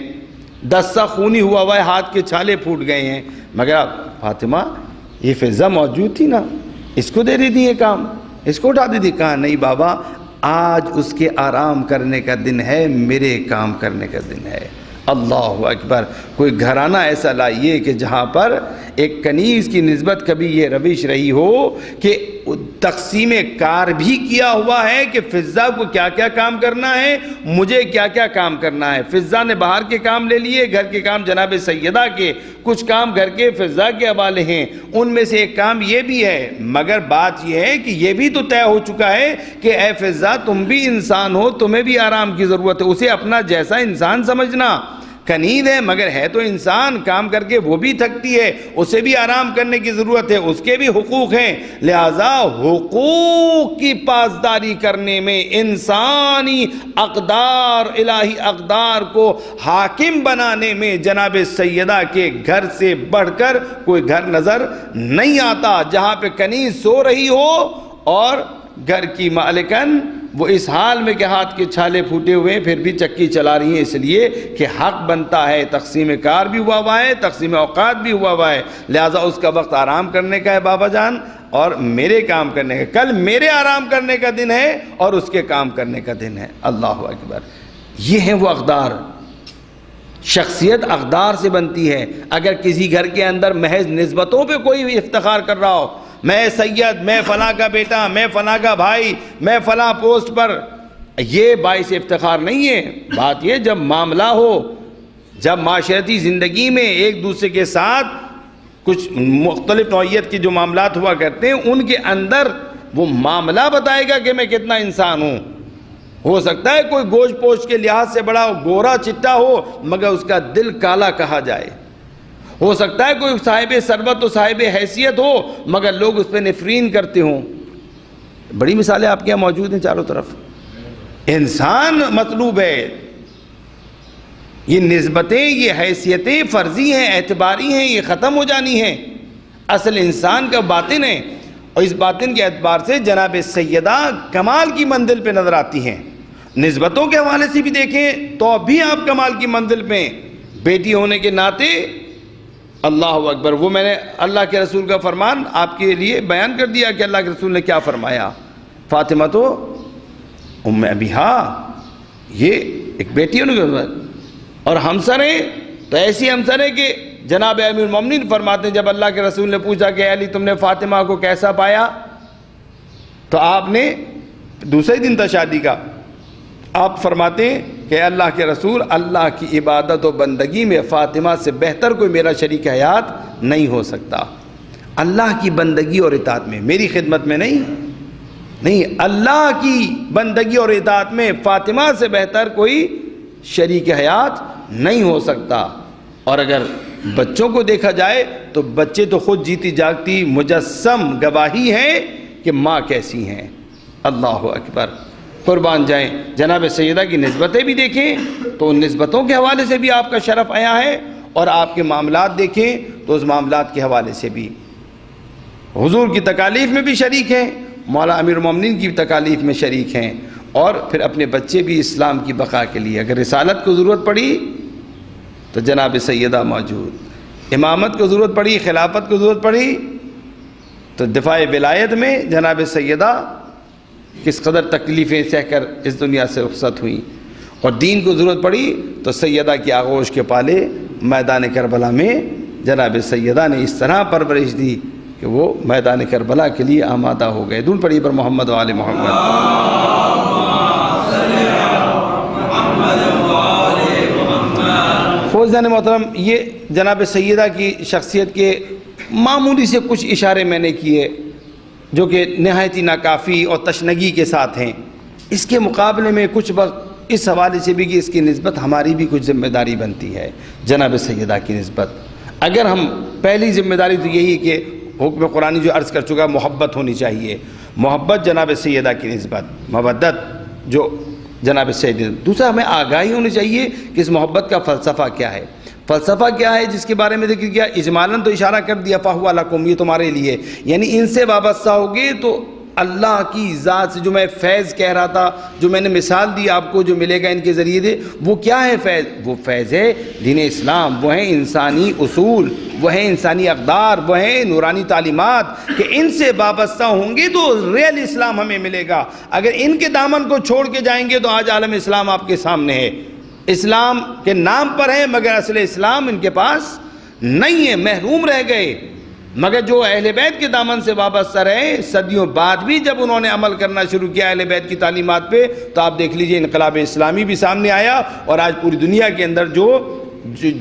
دستہ خونی ہوا ہوا ہے، ہاتھ کے چھالے پھوٹ گئے ہیں۔ مگر فاطمہ، یہ فضہ موجود تھی نا، اس کو دے دی تھی یہ کام، اس کو اٹھا دی تھی؟ کہا نہیں بابا، آج اس کے آرام کرنے کا دن ہے، میرے کام کرنے کا دن ہے۔ اللہ اکبر! کوئی گھرانہ ایسا لائیے کہ جہاں پر ایک کنیز کی نسبت کبھی یہ روش رہی ہو کہ تقسیم کار بھی کیا ہوا ہے کہ فضہ کو کیا کیا کام کرنا ہے، مجھے کیا کیا کام کرنا ہے۔ فضہ نے باہر کے کام لے لیے، گھر کے کام جناب سیدہ کے، کچھ کام گھر کے فضہ کے حوالے ہیں، ان میں سے ایک کام یہ بھی ہے۔ مگر بات یہ ہے کہ یہ بھی تو طے ہو چکا ہے کہ اے فضہ، تم بھی انسان ہو، تمہیں بھی آرام کی ضرورت ہے، اسے اپنا جیسا انسان سمجھنا۔ کنید ہے مگر ہے تو انسان، کام کر کے وہ بھی تھکتی ہے، اسے بھی آرام کرنے کی ضرورت ہے، اس کے بھی حقوق ہیں۔ لہذا حقوق کی پاسداری کرنے میں، انسانی اقدار، الہی اقدار کو حاکم بنانے میں جناب سیدہ کے گھر سے بڑھ کر کوئی گھر نظر نہیں آتا، جہاں پہ کنیز سو رہی ہو اور گھر کی مالکن وہ اس حال میں کہ ہاتھ کے چھالے پھوٹے ہوئے ہیں، پھر بھی چکی چلا رہی ہیں، اس لیے کہ حق بنتا ہے، تقسیم کار بھی ہوا ہوا ہے، تقسیم اوقات بھی ہوا ہوا ہے، لہٰذا اس کا وقت آرام کرنے کا ہے بابا جان، اور میرے کام کرنے کا، کل میرے آرام کرنے کا دن ہے اور اس کے کام کرنے کا دن ہے۔ اللہ اکبر! یہ ہیں وہ اقدار۔ شخصیت اقدار سے بنتی ہے۔ اگر کسی گھر کے اندر محض نسبتوں پہ کوئی افتخار کر رہا ہو، میں سید، میں فلاں کا بیٹا، میں فلاں کا بھائی، میں فلاں پوسٹ پر، یہ باعث افتخار نہیں ہے۔ بات یہ جب معاملہ ہو، جب معاشرتی زندگی میں ایک دوسرے کے ساتھ کچھ مختلف نوعیت کے جو معاملات ہوا کرتے ہیں، ان کے اندر وہ معاملہ بتائے گا کہ میں کتنا انسان ہوں۔ ہو سکتا ہے کوئی گوشت پوشت کے لحاظ سے بڑا گورا چٹا ہو، مگر اس کا دل کالا کہا جائے۔ ہو سکتا ہے کوئی صاحب ثروت و صاحب حیثیت ہو، مگر لوگ اس پہ نفرین کرتے ہوں۔ بڑی مثالیں آپ کے یہاں موجود ہیں چاروں طرف۔ انسان مطلوب ہے۔ یہ نسبتیں، یہ حیثیتیں فرضی ہیں، اعتباری ہیں، یہ ختم ہو جانی ہیں۔ اصل انسان کا باطن ہے، اور اس باطن کے اعتبار سے جناب سیدہ کمال کی منزل پہ نظر آتی ہیں۔ نسبتوں کے حوالے سے بھی دیکھیں تو بھی آپ کمال کی منزل پہ، بیٹی ہونے کے ناطے۔ اللہ اکبر! وہ میں نے اللہ کے رسول کا فرمان آپ کے لیے بیان کر دیا کہ اللہ کے رسول نے کیا فرمایا۔ فاطمہ تو ام ابیہا، یہ ایک بیٹی ہونے کے، اور ہمسر ہیں تو ایسی ہمسر ہے کہ جناب امیر المومنین فرماتے ہیں جب اللہ کے رسول نے پوچھا کہ علی تم نے فاطمہ کو کیسا پایا، تو آپ نے دوسرے دن تھا شادی کا، آپ فرماتے ہیں کہ اللہ کے رسول اللہ کی عبادت و بندگی میں فاطمہ سے بہتر کوئی میرا شریک حیات نہیں ہو سکتا۔ اللہ کی بندگی اور اطاعت میں، میری خدمت میں نہیں، اللہ کی بندگی اور اطاعت میں فاطمہ سے بہتر کوئی شریک حیات نہیں ہو سکتا۔ اور اگر بچوں کو دیکھا جائے تو بچے تو خود جیتی جاگتی مجسم گواہی ہیں کہ ماں کیسی ہیں۔ اللہ اکبر، قربان جائیں۔ جناب سیدہ کی نسبتیں بھی دیکھیں تو ان نسبتوں کے حوالے سے بھی آپ کا شرف آیا ہے، اور آپ کے معاملات دیکھیں تو اس معاملات کے حوالے سے بھی حضور کی تکالیف میں بھی شریک ہیں، مولا امیر المومنین کی تکالیف میں شریک ہیں، اور پھر اپنے بچے بھی اسلام کی بقا کے لیے اگر رسالت کو ضرورت پڑی تو جناب سیدہ موجود، امامت کو ضرورت پڑی، خلافت کو ضرورت پڑی تو دفاع ولایت میں جناب سیدہ کس قدر تکلیفیں سہ کر اس دنیا سے رخصت ہوئیں، اور دین کو ضرورت پڑی تو سیدہ کی آغوش کے پالے میدان کربلا میں جناب سیدہ نے اس طرح پرورش دی کہ وہ میدان کربلا کے لیے آمادہ ہو گئے۔ درود پڑھیے پر محمد و آل محمد۔ خوزان محترم، یہ جناب سیدہ کی شخصیت کے معمولی سے کچھ اشارے میں نے کیے جو کہ نہایت ہی ناکافی اور تشنگی کے ساتھ ہیں۔ اس کے مقابلے میں کچھ وقت اس حوالے سے بھی کہ اس کی نسبت ہماری بھی کچھ ذمہ داری بنتی ہے۔ جناب سیدہ کی نسبت، اگر ہم پہلی ذمہ داری تو یہی کہ حکم قرآنی جو عرض کر چکا، محبت ہونی چاہیے، محبت جناب سیدہ کی نسبت، مودت جو جناب سیدہ۔ دوسرا، ہمیں آگاہی ہونی چاہیے کہ اس محبت کا فلسفہ کیا ہے، فلسفہ کیا ہے جس کے بارے میں ذکر کیا، اجمالاً تو اشارہ کر دیا فَهُوَ لَكُمْ، یہ تمہارے لیے، یعنی ان سے وابستہ ہوگے تو اللہ کی ذات سے جو میں فیض کہہ رہا تھا، جو میں نے مثال دی آپ کو جو ملے گا ان کے ذریعے دے، وہ کیا ہے فیض؟ وہ فیض ہے دین اسلام، وہ ہیں انسانی اصول، وہ ہیں انسانی اقدار، وہ ہیں نورانی تعلیمات، کہ ان سے وابستہ ہوں گے تو ریل اسلام ہمیں ملے گا۔ اگر ان کے دامن کو چھوڑ کے جائیں گے تو آج عالم اسلام آپ کے سامنے ہے، اسلام کے نام پر ہے مگر اصل اسلام ان کے پاس نہیں ہے، محروم رہ گئے۔ مگر جو اہل بیت کے دامن سے وابستہ رہے، صدیوں بعد بھی جب انہوں نے عمل کرنا شروع کیا اہل بیت کی تعلیمات پہ، تو آپ دیکھ لیجئے انقلاب اسلامی بھی سامنے آیا، اور آج پوری دنیا کے اندر جو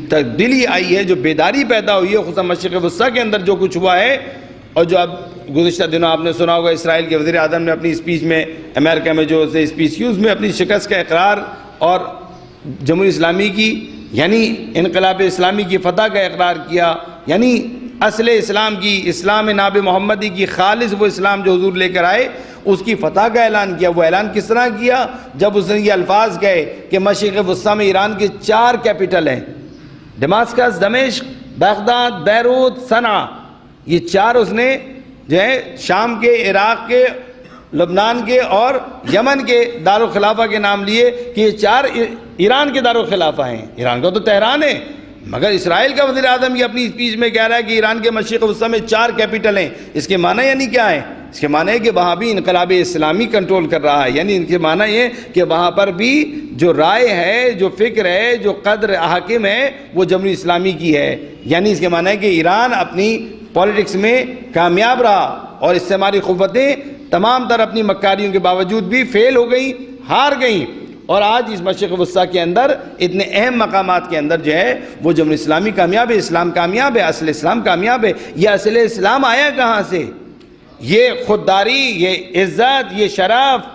تبدیلی آئی ہے، جو بیداری پیدا ہوئی ہے، خصوصاً مشرق وسطیٰ کے اندر جو کچھ ہوا ہے، اور جو اب گزشتہ دنوں آپ نے سنا ہوگا اسرائیل کے وزیر اعظم نے اپنی اسپیچ میں، امریکہ میں جو اسپیچ یوز میں اپنی شکست کا اقرار اور جمہوریہ اسلامی کی یعنی انقلاب اسلامی کی فتح کا اقرار کیا، یعنی اصل اسلام کی، اسلام ناب محمدی کی خالص وہ اسلام جو حضور لے کر آئے، اس کی فتح کا اعلان کیا۔ وہ اعلان کس طرح کیا؟ جب اس نے یہ الفاظ کہے کہ مشرق وسطیٰ میں ایران کے 4 کیپٹل ہیں، دماسکس، دمشق، بغداد، بیروت، صنعا، یہ 4 اس نے جو ہے شام کے، عراق کے، لبنان کے اور یمن کے دارالخلافہ کے نام لیے کہ یہ 4 ایران کے دارالخلافہ ہیں۔ ایران کا تو تہران ہے، مگر اسرائیل کا وزیر اعظم یہ اپنی اسپیچ میں کہہ رہا ہے کہ ایران کے مشرق وسطیٰ میں 4 کیپٹل ہیں۔ اس کے معنی یعنی کیا ہے؟ اس کے معنی ہے کہ وہاں بھی انقلاب اسلامی کنٹرول کر رہا ہے، یعنی ان کے معنی یہ کہ وہاں پر بھی جو رائے ہے، جو فکر ہے، جو قدر حاکم ہے، وہ جمہوریہ اسلامی کی ہے۔ یعنی اس کے معنی ہے کہ ایران اپنی پولیٹکس میں کامیاب رہا، اور استعماری قوتیں تمام تر اپنی مکاریوں کے باوجود بھی فیل ہو گئیں، ہار گئیں، اور آج اس مشرق وسطیٰ کے اندر اتنے اہم مقامات کے اندر جو ہے وہ جمہوریہ اسلامی کامیاب ہے، اسلام کامیاب ہے، اصل اسلام کامیاب ہے۔ یہ اصل اسلام آیا کہاں سے؟ یہ خودداری، یہ عزت، یہ شرف،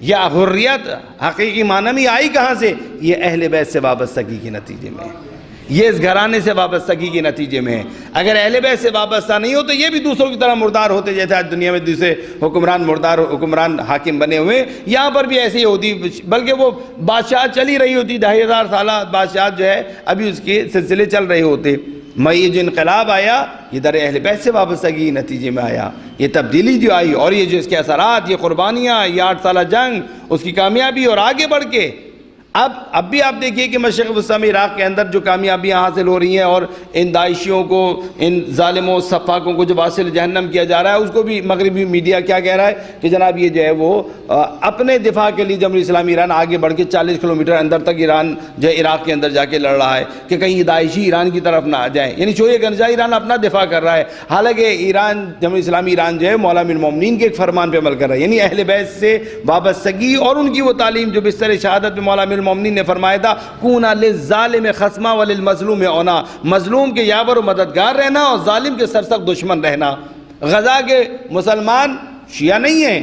یہ حریت حقیقی معنی میں آئی کہاں سے؟ یہ اہل بیت سے وابستگی کے نتیجے میں، یہ اس گھرانے سے وابستگی کے نتیجے میں ہے۔ اگر اہل بیت سے وابستہ نہیں ہو تو یہ بھی دوسروں کی طرح مردار ہوتے، جیسے آج دنیا میں دوسرے حکمران مردار حکمران حاکم بنے ہوئے، یہاں پر بھی ایسی ہی ہوتی، بلکہ وہ بادشاہ چلی رہی ہوتی، 2500 سالہ بادشاہ جو ہے ابھی اس کے سلسلے چل رہے ہوتے۔ میں یہ جو انقلاب آیا یہ در اہل بیت سے وابستگی کے نتیجے میں آیا، یہ تبدیلی جو آئی، اور یہ جو اس کے اثرات، یہ قربانیاں، یہ 8 سالہ جنگ، اس کی کامیابی، اور آگے بڑھ کے اب بھی آپ دیکھیے کہ مشرق وسطیٰ میں عراق کے اندر جو کامیابیاں حاصل ہو رہی ہیں اور ان داعشیوں کو، ان ظالموں صفاقوں کو جو واصل جہنم کیا جا رہا ہے، اس کو بھی مغربی میڈیا کیا کہہ رہا ہے کہ جناب یہ جو ہے وہ اپنے دفاع کے لیے جمہوریہ اسلامی ایران آگے بڑھ کے 40 کلومیٹر اندر تک ایران جو ہے عراق کے اندر جا کے لڑ رہا ہے کہ کہیں داعشی ایران کی طرف نہ آ جائیں، یعنی شوئے گنجا ایران اپنا دفاع کر رہا ہے، حالانکہ ایران جمہوریہ اسلامی ایران جو ہے مولا امیر المومنین کے ایک فرمان پہ عمل کر رہا ہے، یعنی اہل بیت سے وابستگی اور ان کی وہ تعلیم جو بستر شہادت میں مولا امیر المومنین نے فرمایا تھا، کونا للظالم خصما وللمظلوم عونا، مظلوم کے یاور و مددگار رہنا اور ظالم کے سرسخت دشمن رہنا۔ غزہ کے مسلمان شیعہ نہیں ہیں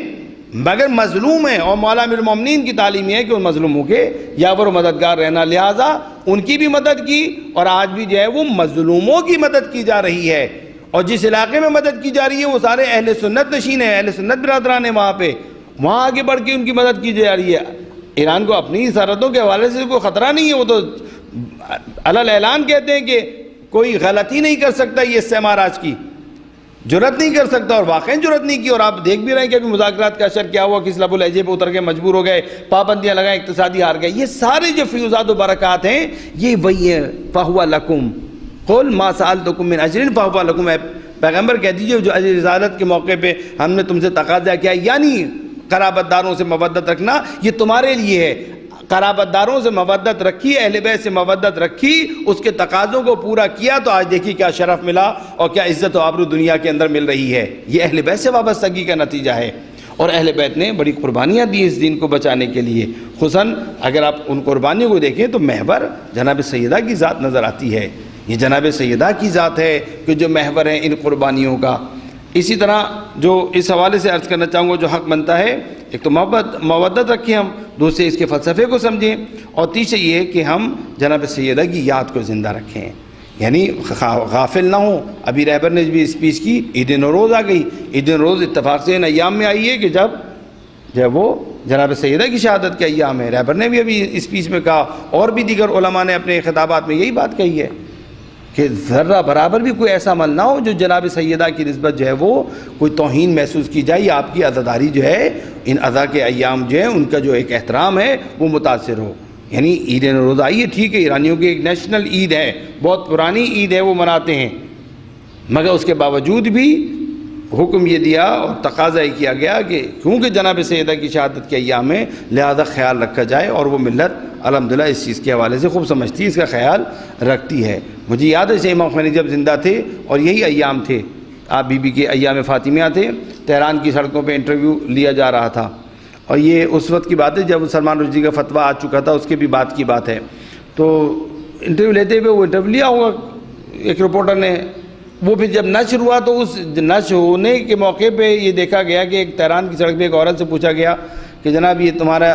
مگر مظلوم ہیں، اور مولا امیر المومنین کی تعلیم یہ ہے کہ ان مظلوموں کے یاور و مددگار رہنا، لہٰذا ان کی بھی مدد کی، اور آج بھی جو ہے وہ مظلوموں کی مدد کی جا رہی ہے، اور جس علاقے میں مدد کی جا رہی ہے وہ سارے اہل سنت نشین ہیں، اہل سنت برادران ہیں، وہاں آگے بڑھ کے ان کی مدد کی جا رہی ہے۔ ایران کو اپنی سرحدوں کے حوالے سے کوئی خطرہ نہیں ہے، وہ تو علل اعلان کہتے ہیں کہ کوئی غلطی نہیں کر سکتا، یہ استعمار آج کی جرت نہیں کر سکتا، اور واقعی جرت نہیں کی، اور آپ دیکھ بھی رہے ہیں کہ ابھی مذاکرات کا اشر کیا ہوا، کس لب الحجے پہ اتر کے مجبور ہو گئے، پابندیاں لگائیں، اقتصادی ہار گئے۔ یہ سارے جو فیوزات و برکات ہیں یہ وہی ہے، فَهُوَ لَكُمْ قُلْ مَا سَأَلْتُكُم مِّنْ أَجْرٍ فَهُوَ لَكُمْ، اے پیغمبر کہہ دیجئے جو اجر رسالت کے موقع پہ ہم نے تم سے تقاضا کیا، یعنی قرابت داروں سے مودت رکھنا یہ تمہارے لیے ہے، قرابت داروں سے مودت رکھی، اہل بیت سے مودت رکھی، اس کے تقاضوں کو پورا کیا، تو آج دیکھیے کیا شرف ملا اور کیا عزت و آبرو دنیا کے اندر مل رہی ہے۔ یہ اہل بیت سے وابستگی کا نتیجہ ہے، اور اہل بیت نے بڑی قربانیاں دی اس دین کو بچانے کے لیے، خصوصاً اگر آپ ان قربانیوں کو دیکھیں تو محور جناب سیدہ کی ذات نظر آتی ہے، یہ جناب سیدہ کی ذات ہے کہ جو محور ہے ان قربانیوں کا۔ اسی طرح جو اس حوالے سے عرض کرنا چاہوں گا جو حق بنتا ہے، ایک تو مودت رکھیں ہم، دوسرے اس کے فلسفے کو سمجھیں، اور تیسرے یہ کہ ہم جناب سیدہ کی یاد کو زندہ رکھیں، یعنی غافل نہ ہوں۔ ابھی رہبر نے بھی اسپیچ کی، عید نوروز آ گئی، عید نوروز اتفاق سے ان ایام میں آئی ہے کہ جب وہ جناب سیدہ کی شہادت کے ایام ہے۔ رہبر نے بھی ابھی اسپیچ میں کہا، اور بھی دیگر علماء نے اپنے خطابات میں یہی بات کہی ہے کہ ذرہ برابر بھی کوئی ایسا عمل نہ ہو جو جناب سیدہ کی نسبت جو ہے وہ کوئی توہین محسوس کی جائے، یا آپ کی عزاداری جو ہے ان عزا کے ایام جو ہے ان کا جو ایک احترام ہے وہ متاثر ہو۔ یعنی عید نوروز آئی ہے، ٹھیک ہے، ایرانیوں کی ایک نیشنل عید ہے، بہت پرانی عید ہے، وہ مناتے ہیں، مگر اس کے باوجود بھی حکم یہ دیا اور تقاضا یہ کیا گیا کہ کیونکہ جناب سیدہ کی شہادت کے ایام میں لہذا خیال رکھا جائے، اور وہ ملت الحمدللہ اس چیز کے حوالے سے خوب سمجھتی ہے، اس کا خیال رکھتی ہے۔ مجھے یاد ہے امام خمینی جب زندہ تھے اور یہی ایام تھے، آپ بی بی کے ایام فاطمیہ تھے، تہران کی سڑکوں پہ انٹرویو لیا جا رہا تھا، اور یہ اس وقت کی بات ہے جب سلمان رشدی کا فتویٰ آ چکا تھا، اس کے بھی بات کی بات ہے۔ تو انٹرویو لیتے ہوئے وہ انٹرویو لیا ہوگا ایک رپورٹر نے، وہ پھر جب نشر ہوا تو اس نشر ہونے کے موقع پہ یہ دیکھا گیا کہ ایک تہران کی سڑک پہ ایک عورت سے پوچھا گیا کہ جناب یہ تمہارا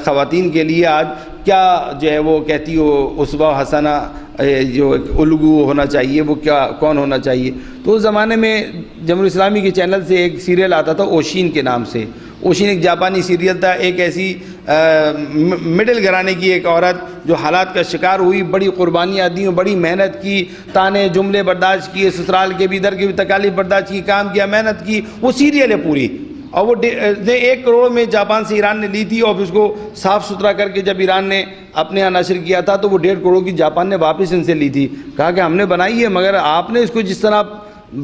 خواتین کے لیے آج کیا جو ہے وہ کہتی ہو اسوہ حسنہ جو الگو ہونا چاہیے، وہ کیا کون ہونا چاہیے؟ تو اس زمانے میں جمہوریہ اسلامی کے چینل سے ایک سیریل آتا تھا اوشین کے نام سے، اوشین ایک جاپانی سیریل تھا، ایک ایسی مڈل گھرانے کی ایک عورت جو حالات کا شکار ہوئی، بڑی قربانیاں دی، بڑی محنت کی، تانے جملے برداشت کیے، سسرال کے بھی در کے بھی تکالیف برداشت کی، کام کیا، محنت کی، وہ سیریل ہے پوری، اور وہ 1 کروڑ میں جاپان سے ایران نے لی تھی، اور اس کو صاف ستھرا کر کے جب ایران نے اپنے یہاں نشر کیا تھا تو وہ 1.5 کروڑ کی جاپان نے واپس ان سے لی تھی۔ کہا کہ ہم نے بنائی ہے مگر آپ نے اس کو جس طرح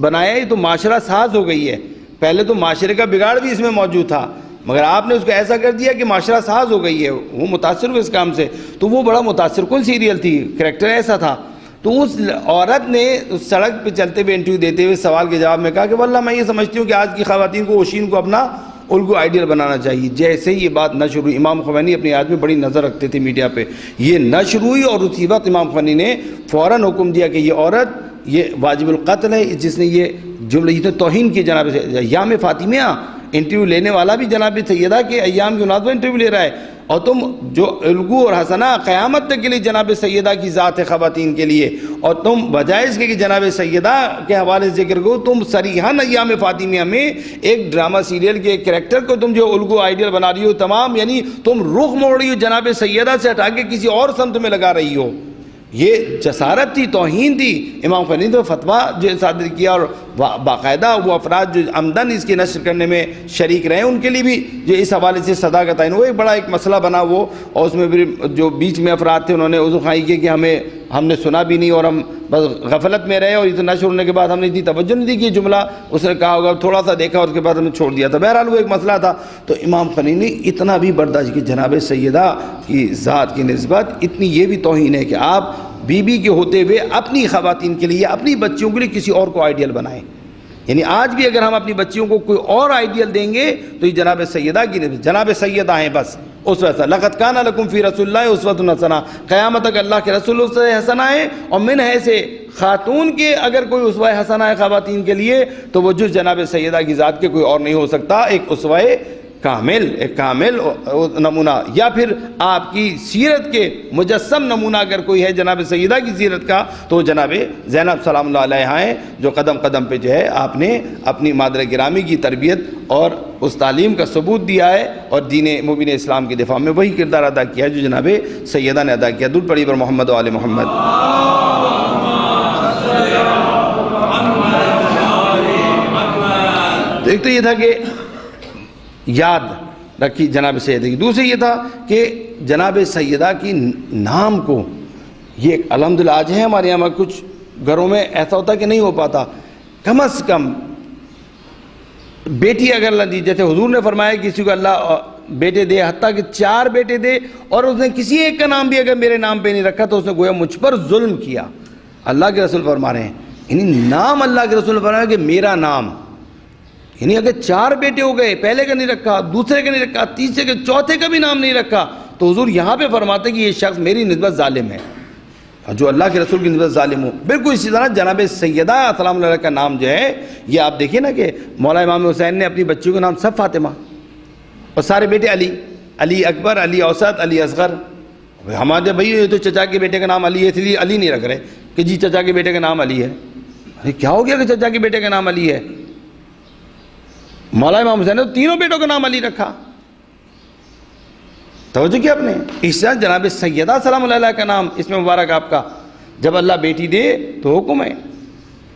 بنایا ہے تو معاشرہ ساز ہو گئی ہے، پہلے تو معاشرے کا بگاڑ بھی اس میں موجود تھا مگر آپ نے اس کو ایسا کر دیا کہ معاشرہ ساز ہو گئی ہے، وہ متاثر ہوئے اس کام سے۔ تو وہ بڑا متاثر کن سیریل تھی، کریکٹر ایسا تھا۔ تو اس عورت نے اس سڑک پہ چلتے ہوئے انٹرویو دیتے ہوئے سوال کے جواب میں کہا کہ واللہ میں یہ سمجھتی ہوں کہ آج کی خواتین کو اوشین کو اپنا الگو آئیڈیل بنانا چاہیے۔ جیسے ہی یہ بات نشر ہوئی، امام خمینی اپنی آج میں بڑی نظر رکھتے تھے میڈیا پہ، یہ نشر ہوئی اور اسی وقت امام خمینی نے فوراً حکم دیا کہ یہ عورت یہ واجب القتل ہے جس نے یہ جملہ یہ توہین کی جناب ایام فاطمیہ۔ انٹرویو لینے والا بھی جناب سیدہ کے ایام کی مناسبت انٹرویو لے رہا ہے، اور تم جو الگو اور حسنہ قیامت تک کے لیے جناب سیدہ کی ذات ہے خواتین کے لیے، اور تم بجائے اس کے کہ جناب سیدہ کے حوالے سے ذکر کرو، تم صریحاً ایام فاطمیہ میں ایک ڈرامہ سیریل کے ایک کریکٹر کو تم جو الگو آئیڈیل بنا رہی ہو تمام، یعنی تم رخ موڑ رہی ہو جناب سیدہ سے ہٹا کے کسی اور سمت میں لگا رہی ہو۔ یہ جسارت تھی، توہین تھی۔ امام خنیفہ نے فتویٰ جو صادر کیا اور باقاعدہ وہ افراد جو عمدن اس کی نشر کرنے میں شریک رہے ان کے لیے بھی جو اس حوالے سے سزا کا تعین، وہ ایک بڑا ایک مسئلہ بنا وہ، اور اس میں بھی جو بیچ میں افراد تھے انہوں نے عذر خواہی کی کہ ہم نے سنا بھی نہیں اور ہم بس غفلت میں رہے، اور یہ تو نشر ہونے کے بعد ہم نے اتنی توجہ نہیں دی کہ یہ جملہ اس نے کہا ہوگا، تھوڑا سا دیکھا اور اس کے بعد ہم نے چھوڑ دیا تھا۔ بہرحال وہ ایک مسئلہ تھا۔ تو امام خنیفہ نے اتنا بھی برداشت کی جناب سیدہ کی ذات کی نسبت، اتنی یہ بھی توہین ہے کہ آپ بیوی کے ہوتے ہوئے اپنی خواتین کے لیے، اپنی بچیوں کے لیے کسی اور کو آئیڈیل بنائیں۔ یعنی آج بھی اگر ہم اپنی بچیوں کو کوئی اور آئیڈیل دیں گے تو یہ جناب سیدہ کی نسبت، جناب سیدہ ہیں بس اس ویسا۔ لقد کان لکم فی رسول اللہ اسوۃ حسنہ، قیامت تک اللہ کے رسول اسوہ حسنہ ہے، اور من ہے سے خاتون کے اگر کوئی اسوہ حسنہ ہے خواتین کے لیے تو وہ جو جناب سیدہ کی ذات کے کوئی اور نہیں ہو سکتا، ایک اسوہ کامل، ایک کامل نمونہ، یا پھر آپ کی سیرت کے مجسم نمونہ اگر کوئی ہے جناب سیدہ کی سیرت کا تو جناب زینب سلام اللہ علیہا ہیں، جو قدم قدم پہ جو ہے آپ نے اپنی مادر گرامی کی تربیت اور اس تعلیم کا ثبوت دیا ہے، اور دین مبین اسلام کے دفاع میں وہی کردار ادا کیا ہے جو جناب سیدہ نے ادا کیا۔ درود پڑھیے پر محمد و آل محمد۔ ایک تو یہ تھا کہ یاد رکھی جناب سیدہ کی، دوسرے یہ تھا کہ جناب سیدہ کی نام کو، یہ الحمدللہ آج ہے ہمارے یہاں، کچھ گھروں میں ایسا ہوتا کہ نہیں ہو پاتا، کم از کم بیٹی اگر اللہ دی، جیسے حضور نے فرمایا کسی کو اللہ بیٹے دے، حتیٰ کہ 4 بیٹے دے، اور اس نے کسی ایک کا نام بھی اگر میرے نام پہ نہیں رکھا تو اس نے گویا مجھ پر ظلم کیا۔ اللہ کے رسول فرما رہے ہیں، یعنی نام اللہ کے رسول نے فرمایا کہ میرا نام، یعنی اگر 4 بیٹے ہو گئے، پہلے کا نہیں رکھا، دوسرے کا نہیں رکھا، تیسرے کے، چوتھے کا بھی نام نہیں رکھا، تو حضور یہاں پہ فرماتے ہیں کہ یہ شخص میری نسبت ظالم ہے، اور جو اللہ کے رسول کی نسبت ظالم ہو۔ بالکل اسی طرح جناب سیدہ سلام اللہ علیہ کا نام جو ہے، یہ آپ دیکھیں نا کہ مولا امام حسین نے اپنی بچیوں کا نام سب فاطمہ، اور سارے بیٹے علی، علی اکبر، علی اوسط، علی اصغر۔ ہمارے بھائی یہ تو چچا کے بیٹے کا نام علی ہے، اس لیے علی نہیں رکھ رہے کہ جی چچا کے بیٹے کا نام علی ہے۔ ارے کیا ہو گیا کہ چچا کے بیٹے کا نام علی ہے؟ مولا امام حسین نے تینوں بیٹوں کا نام علی رکھا، توجہ کیا آپ نے؟ اس طرح جناب سیدہ سلام اللہ علیہ کا نام اس میں مبارک آپ کا، جب اللہ بیٹی دے تو حکم ہے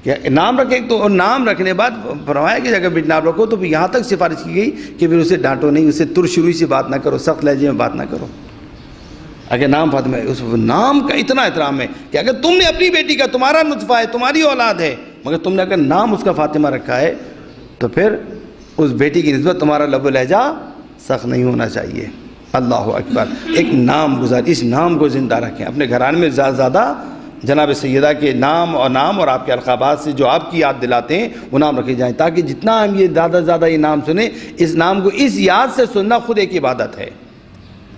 کہ نام رکھے، تو اور نام رکھنے بعد فرمایا کہ اگر بیٹی نام رکھو تو پھر یہاں تک سفارش کی گئی کہ پھر اسے ڈانٹو نہیں، اسے ترشروئی سے بات نہ کرو، سخت لہجے میں بات نہ کرو۔ اگر نام فاطمہ ہے، اس نام کا اتنا احترام ہے کہ اگر تم نے اپنی بیٹی کا، تمہارا نطفہ ہے، تمہاری اولاد ہے، مگر تم نے اگر نام اس کا فاطمہ رکھا ہے تو پھر اس بیٹی کی نسبت تمہارا لب و لہجہ سخت نہیں ہونا چاہیے۔ اللہ اکبر، ایک نام گزار، اس نام کو زندہ رکھیں اپنے گھرانے میں، زیادہ زیادہ جناب سیدہ کے نام اور آپ کے القابات سے جو آپ کی یاد دلاتے ہیں وہ نام رکھے جائیں، تاکہ جتنا ہم یہ زیادہ زیادہ یہ نام سنیں، اس نام کو اس یاد سے سننا خود ایک عبادت ہے۔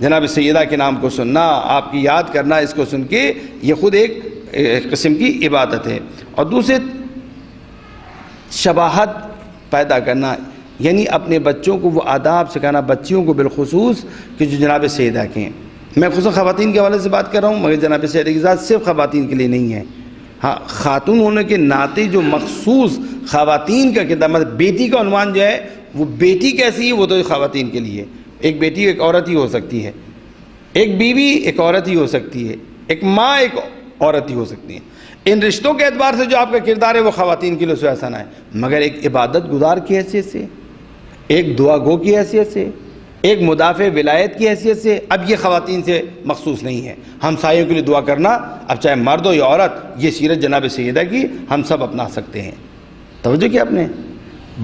جناب سیدہ کے نام کو سننا، آپ کی یاد کرنا، اس کو سن کے یہ خود ایک قسم کی عبادت ہے۔ اور دوسرے شباہت پیدا کرنا، یعنی اپنے بچوں کو وہ آداب سکھانا، بچیوں کو بالخصوص کہ جو جناب سیدہ کے ہیں۔ میں خصوصاً خواتین کے حوالے سے بات کر رہا ہوں، مگر جناب سیدہ کی ذات صرف خواتین کے لیے نہیں ہے۔ ہاں، خاتون ہونے کے ناطے جو مخصوص خواتین کا کردار، مطلب بیٹی کا عنوان جو ہے وہ بیٹی کیسی ہے وہ تو خواتین کے لیے، ایک بیٹی ایک عورت ہی ہو سکتی ہے، ایک بیوی ایک عورت ہی ہو سکتی ہے، ایک ماں ایک عورت ہی ہو سکتی ہے۔ ان رشتوں کے اعتبار سے جو آپ کا کردار ہے وہ خواتین کے لیے اسوہ حسنہ ہے، مگر ایک عبادت گزار کی حیثیت سے، ایک دعا گو کی حیثیت سے، ایک مدافع ولایت کی حیثیت سے، اب یہ خواتین سے مخصوص نہیں ہے۔ ہمسایوں کے لیے دعا کرنا، اب چاہے مرد ہو یا عورت، یہ سیرت جناب سیدہ کی ہم سب اپنا سکتے ہیں۔ توجہ کیا آپ نے؟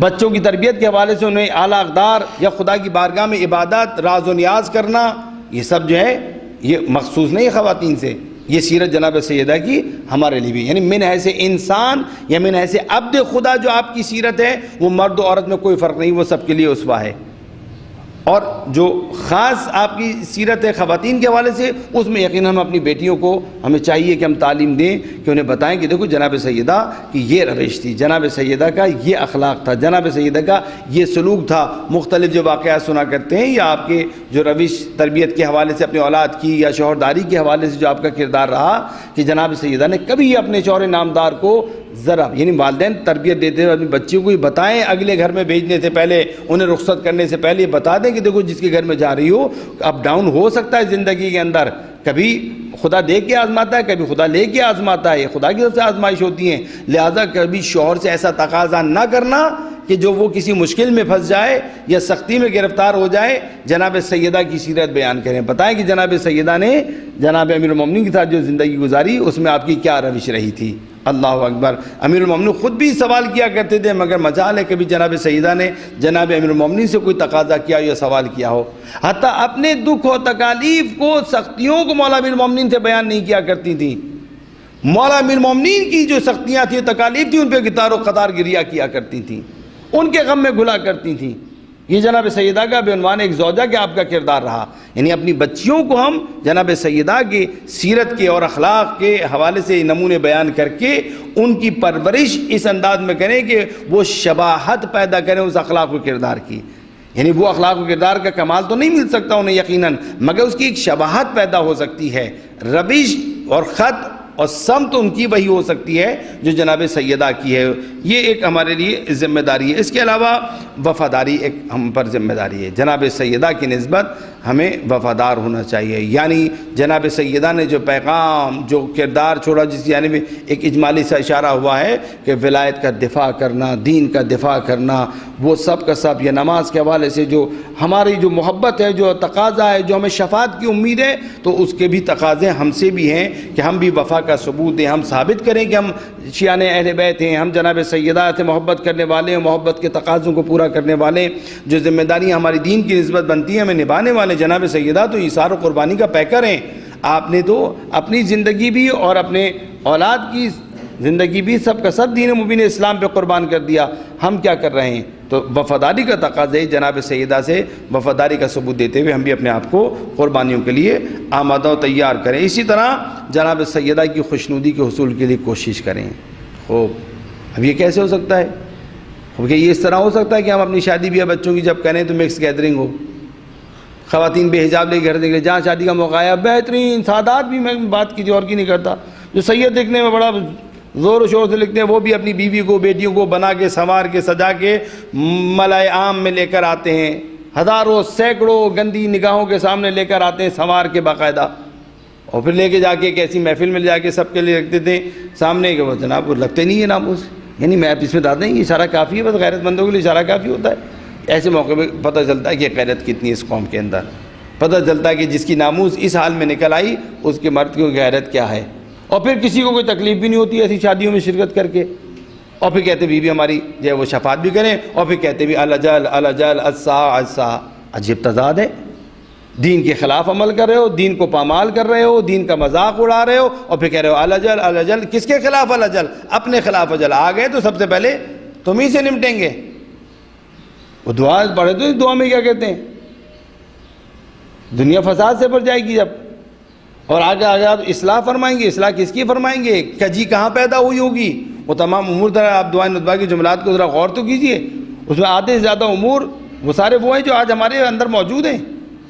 بچوں کی تربیت کے حوالے سے انہیں اعلیٰ اقدار یا خدا کی بارگاہ میں عبادت، راز و نیاز کرنا، یہ سب جو ہے یہ مخصوص نہیں ہے خواتین سے، یہ سیرت جناب سیدہ کی ہمارے لیے بھی، یعنی من حیث انسان یا من حیث عبد خدا جو آپ کی سیرت ہے وہ مرد و عورت میں کوئی فرق نہیں، وہ سب کے لیے اسوہ ہے۔ اور جو خاص آپ کی سیرت ہے خواتین کے حوالے سے، اس میں یقیناً ہم اپنی بیٹیوں کو ہمیں چاہیے کہ ہم تعلیم دیں، کہ انہیں بتائیں کہ دیکھو جناب سیدہ کی یہ روش تھی، جناب سیدہ کا یہ اخلاق تھا، جناب سیدہ کا یہ سلوک تھا۔ مختلف جو واقعات سنا کرتے ہیں یا آپ کے جو روش تربیت کے حوالے سے اپنے اولاد کی یا شوہرداری کے حوالے سے جو آپ کا کردار رہا، کہ جناب سیدہ نے کبھی اپنے شوہر نامدار کو ذرا، یعنی والدین تربیت دیتے ہوئے اپنی بچیوں کو ہی بتائیں، اگلے گھر میں بھیجنے سے پہلے، انہیں رخصت کرنے سے پہلے بتا دیں دیں کہ دیکھو جس کے گھر میں جا رہی ہو اپ ڈاؤن ہو سکتا ہے زندگی کے اندر، کبھی خدا دے کے آزماتا ہے، کبھی خدا لے کے آزماتا ہے، یہ خدا کی طرف سے آزمائش ہوتی ہیں، لہٰذا کبھی شوہر سے ایسا تقاضا نہ کرنا کہ جو وہ کسی مشکل میں پھنس جائے یا سختی میں گرفتار ہو جائے۔ جناب سیدہ کی سیرت بیان کریں، بتائیں کہ جناب سیدہ نے جناب امیر المومنین کے ساتھ جو زندگی گزاری اس میں آپ کی کیا روش رہی تھی۔ اللہ اکبر۔ امیر المومنین خود بھی سوال کیا کرتے تھے، مگر مجال ہے کبھی جناب سیدہ نے جناب امیر المومنین سے کوئی تقاضا کیا یا سوال کیا ہو۔ حتیٰ اپنے دکھ و تکالیف کو، سختیوں کو مولا امیر المومنین سے بیان نہیں کیا کرتی تھیں۔ مولا امیر المومنین کی جو سختیاں تھیں، تکالیف تھیں، ان پہ قطار و قطار گریہ کیا کرتی تھیں، ان کے غم میں گھلا کرتی تھیں۔ یہ جناب سیدہ کا بے عنوان ایک زوجہ کے آپ کا کردار رہا، یعنی اپنی بچیوں کو ہم جناب سیدہ کی سیرت کے اور اخلاق کے حوالے سے نمونے بیان کر کے ان کی پرورش اس انداز میں کریں کہ وہ شباہت پیدا کریں اس اخلاق و کردار کی۔ یعنی وہ اخلاق و کردار کا کمال تو نہیں مل سکتا انہیں یقیناً، مگر اس کی ایک شباہت پیدا ہو سکتی ہے، روش اور خط اور سمت ان کی وہی ہو سکتی ہے جو جناب سیدہ کی ہے۔ یہ ایک ہمارے لیے ذمہ داری ہے۔ اس کے علاوہ وفاداری ایک ہم پر ذمہ داری ہے۔ جناب سیدہ کی نسبت ہمیں وفادار ہونا چاہیے، یعنی جناب سیدہ نے جو پیغام، جو کردار چھوڑا، جس یعنی میں ایک اجمالی سا اشارہ ہوا ہے کہ ولایت کا دفاع کرنا، دین کا دفاع کرنا، وہ سب کا سب، یہ نماز کے حوالے سے جو ہماری جو محبت ہے، جو تقاضا ہے، جو ہمیں شفاعت کی امید ہے، تو اس کے بھی تقاضے ہم سے بھی ہیں کہ ہم بھی وفا کا ثبوت دیں، ہم ثابت کریں کہ ہم شیعان اہل بیت ہیں، ہم جناب سیدہ سے محبت کرنے والے ہیں، محبت کے تقاضوں کو پورا کرنے والے، جو ذمہ داریاں ہماری دین کی نسبت بنتی ہیں ہمیں نبھانے والے۔ جناب سیدہ تو ایثار و قربانی کا پیکر ہیں، آپ نے تو اپنی زندگی بھی اور اپنے اولاد کی زندگی بھی سب کا سب دین مبین اسلام پہ قربان کر دیا۔ ہم کیا کر رہے ہیں؟ تو وفاداری کا تقاضا ہے، جناب سیدہ سے وفاداری کا ثبوت دیتے ہوئے ہم بھی اپنے آپ کو قربانیوں کے لیے آمادہ و تیار کریں۔ اسی طرح جناب سیدہ کی خوشنودی کے حصول کے لیے کوشش کریں۔ خوب، اب یہ کیسے ہو سکتا ہے؟ کیونکہ یہ اس طرح ہو سکتا ہے کہ ہم اپنی شادی بیاہ بچوں کی جب کریں تو مکس گیدرنگ ہو، خواتین بے حجاب لے کے گھر دیکھ لیں، جہاں شادی کا موقع ہے بہترین سادات بھی، میں بات کی اور کی نہیں کرتا، جو سید دیکھنے میں بڑا زور و شور سے لکھتے ہیں، وہ بھی اپنی بیوی کو، بیٹیوں کو بنا کے، سنوار کے، سجا کے ملائے عام میں لے کر آتے ہیں، ہزاروں سینکڑوں گندی نگاہوں کے سامنے لے کر آتے ہیں سنوار کے باقاعدہ، اور پھر لے کے جا کے ایک ایسی محفل میں جا کے سب کے لیے رکھ دیتے ہیں سامنے کہ وہ جناب وہ لگتے نہیں ہے ناموس۔ یعنی میں اس میں دادا نہیں، یہ اشارہ کافی ہے، بس غیرت مندوں کے لیے اشارہ کافی ہوتا ہے۔ ایسے موقع پہ پتہ چلتا ہے کہ غیرت کتنی اس قوم کے اندر، پتہ چلتا ہے کہ جس کی ناموس اس حال میں نکل آئی اس کے مرد کی غیرت کیا ہے۔ اور پھر کسی کو کوئی تکلیف بھی نہیں ہوتی ایسی شادیوں میں شرکت کر کے، اور پھر کہتے بیوی ہماری جو ہے وہ شفاعت بھی کریں، اور پھر کہتے بھی الجل الجل السا۔ عجیب تضاد ہے، دین کے خلاف عمل کر رہے ہو، دین کو پامال کر رہے ہو، دین کا مذاق اڑا رہے ہو، اور پھر کہہ رہے ہو الجل الجل۔ کس کے خلاف الجل؟ اپنے خلاف اجل آ گئے تو سب سے پہلے تم ہی سے نمٹیں گے۔ وہ دعا پڑھے تو اس دعا میں کیا کہتے ہیں؟ دنیا فساد سے بھر جائے گی جب، اور آگے آگے آپ اصلاح فرمائیں گے۔ اصلاح کس کی فرمائیں گے؟ کجی کہاں پیدا ہوئی ہوگی؟ وہ تمام امور ذرا آپ دعائیں ندبہ کی جملات کو ذرا غور تو کیجئے، اس میں آدھے سے زیادہ امور وہ سارے وہ ہیں جو آج ہمارے اندر موجود ہیں۔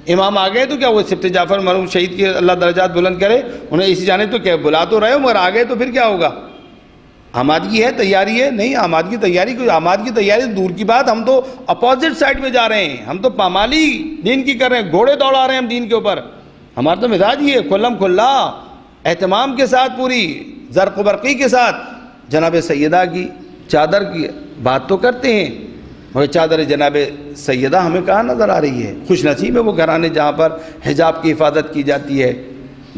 امام آ گئے تو کیا وہ سبت جعفر مرحوم شہید کے اللہ درجات بلند کرے، انہیں اسی جانب تو کیا بلا تو رہے ہو، مگر آ گئے تو پھر کیا ہوگا؟ آمادگی ہے، تیاری ہے؟ نہیں، آمادگی تیاری کوئی آمادگی تیاری دور کی بات، ہم تو اپوزٹ سائڈ میں جا رہے ہیں، ہم تو پامالی دین کی کر رہے ہیں، گھوڑے دوڑا رہے ہیں ہم دین کے اوپر۔ ہمارا تو مزاج یہ ہے کھلم کھلا اہتمام کے ساتھ، پوری زرق و برقی کے ساتھ جناب سیدہ کی چادر کی بات تو کرتے ہیں، مگر چادر جناب سیدہ ہمیں کہاں نظر آ رہی ہے؟ خوش نصیب ہے وہ گھرانے جہاں پر حجاب کی حفاظت کی جاتی ہے،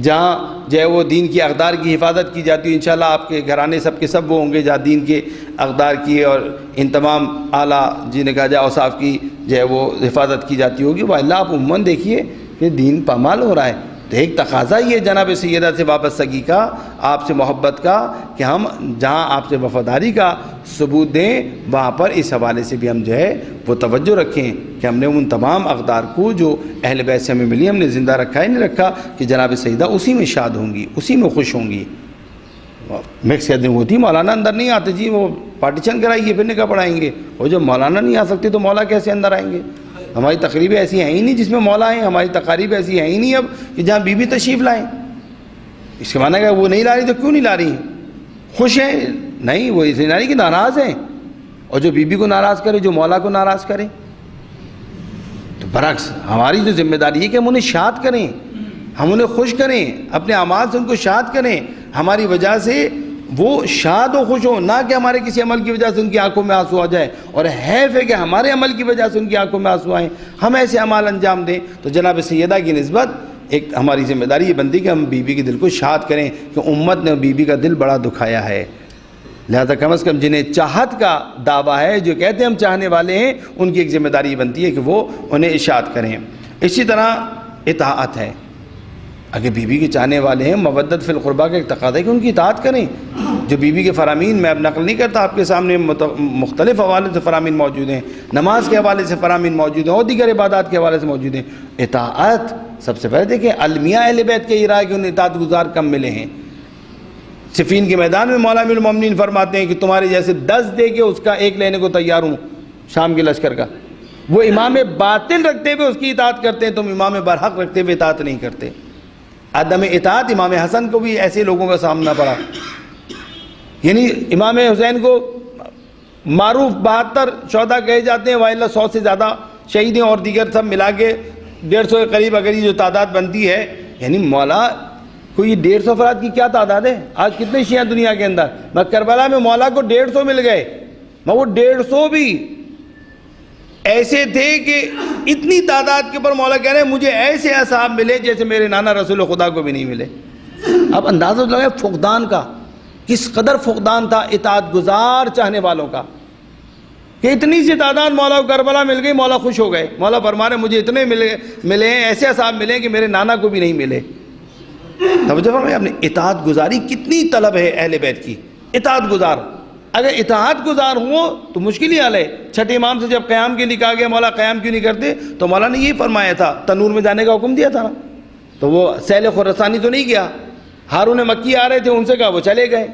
جہاں جو ہے وہ دین کی اقدار کی حفاظت کی جاتی ہے۔ انشاءاللہ آپ کے گھرانے سب کے سب وہ ہوں گے جہاں دین کے اقدار کی اور ان تمام اعلیٰ جن کا جا اوصاف کی جو ہے وہ حفاظت کی جاتی ہوگی۔ وہ اللہ آپ عموماً دیکھیے کہ دین پامال ہو رہا ہے، تو ایک تقاضا یہ جناب سیدہ سے وابستگی کا، آپ سے محبت کا، کہ ہم جہاں آپ سے وفاداری کا ثبوت دیں وہاں پر اس حوالے سے بھی ہم جو ہے وہ توجہ رکھیں کہ ہم نے ان تمام اقدار کو جو اہل بیت سے ہمیں ملی ہم نے زندہ رکھا ہی نہیں رکھا، کہ جناب سیدہ اسی میں شاد ہوں گی، اسی میں خوش ہوں گی۔ مکس گیدرنگ ہوتی، مولانا اندر نہیں آتے، جی وہ پارٹیشن کرائیے پھر نکاح پڑھائیں گے، اور جب مولانا نہیں آ سکتے تو مولا کیسے اندر آئیں گے؟ ہماری تقریبیں ایسی ہیں ہی نہیں جس میں مولا ہیں، ہماری تقاریب ایسی ہیں ہی نہیں اب کہ جہاں بی بی تشریف لائیں۔ اس کے معنی کہ وہ نہیں لا رہی تو کیوں نہیں لا رہی؟ خوش ہیں؟ نہیں، وہ اس لیے نہیں کہ ناراض ہیں، اور جو بی بی کو ناراض کرے، جو مولا کو ناراض کرے، تو برعکس ہماری جو ذمہ داری ہے کہ ہم انہیں شاد کریں، ہم انہیں خوش کریں، اپنے اعمال سے ان کو شاد کریں، ہماری وجہ سے وہ شاد و خوش ہوں، نہ کہ ہمارے کسی عمل کی وجہ سے ان کی آنکھوں میں آنسو آ جائے، اور حیف ہے کہ ہمارے عمل کی وجہ سے ان کی آنکھوں میں آنسو آئیں، ہم ایسے اعمال انجام دیں۔ تو جناب سیدہ کی نسبت ایک ہماری ذمہ داری یہ بنتی کہ ہم بیوی کے دل کو شاد کریں، کہ امت نے بیوی کا دل بڑا دکھایا ہے، لہذا کم از کم جنہیں چاہت کا دعویٰ ہے، جو کہتے ہیں ہم چاہنے والے ہیں، ان کی ایک ذمہ داری یہ بنتی ہے کہ وہ انہیں ارشاد کریں۔ اسی طرح اطاعت ہے، اگر بیوی کے چاہنے والے ہیں، مودت فی القربہ کا ایک تقاضا ہے کہ ان کی اطاعت کریں۔ جو بیوی کے فرامین میں اب نقل نہیں کرتا، آپ کے سامنے مختلف حوالے سے فرامین موجود ہیں، نماز کے حوالے سے فرامین موجود ہیں اور دیگر عبادات کے حوالے سے موجود ہیں۔ اطاعت سب سے پہلے دیکھیں، المیاں اہل بیت کے یہ رائے کہ انہیں اطاعت گزار کم ملے ہیں۔ صفین کے میدان میں مولا امیر المومنین فرماتے ہیں کہ تمہارے جیسے 10 دے کے اس کا ایک لینے کو تیار ہوں شام کے لشکر کا، وہ امام باطل رکھتے ہوئے اس کی اطاعت کرتے ہیں، تم امام برحق رکھتے ہوئے اطاعت نہیں کرتے۔ عدم اطاعت امام حسن کو بھی ایسے لوگوں کا سامنا پڑا، یعنی امام حسین کو معروف 72 شہداء کہے جاتے ہیں، وائلہ 100 سے زیادہ شہید ہیں، اور دیگر سب ملا کے 150 کے قریب اگر یہ جو تعداد بنتی ہے، یعنی مولا کوئی 150 افراد کی کیا تعداد ہے؟ آج کتنے شیعہ دنیا کے اندر؟ میں کربلا میں مولا کو 150 مل گئے، میں وہ 150 بھی ایسے تھے کہ اتنی تعداد کے اوپر مولا کہہ رہے ہیں مجھے ایسے اصحاب ملے جیسے میرے نانا رسول خدا کو بھی نہیں ملے۔ اب اندازہ لگائے فقدان کا، کس قدر فقدان تھا اطاعت گزار چاہنے والوں کا، کہ اتنی سی تعداد مولا کو کربلا مل گئی، مولا خوش ہو گئے۔ مولا فرما رہے مجھے اتنے ملے ہیں، ایسے اصحاب ملے کہ میرے نانا کو بھی نہیں ملے۔ توجہ فرمائیں، اپنے اطاعت گزاری کتنی طلب ہے اہل بیت کی، اطاعت گزار۔ اگر اطاعت گزار ہوں تو مشکل ہی حال ہے۔ چھٹے امام سے جب قیام کے لیے کہا گیا مولا قیام کیوں نہیں کرتے، تو مولا نے یہ فرمایا تھا، تنور میں جانے کا حکم دیا تھا نا، تو وہ سہل خراسانی تو نہیں گیا، ہارون مکی آ رہے تھے، ان سے کہا وہ چلے گئے۔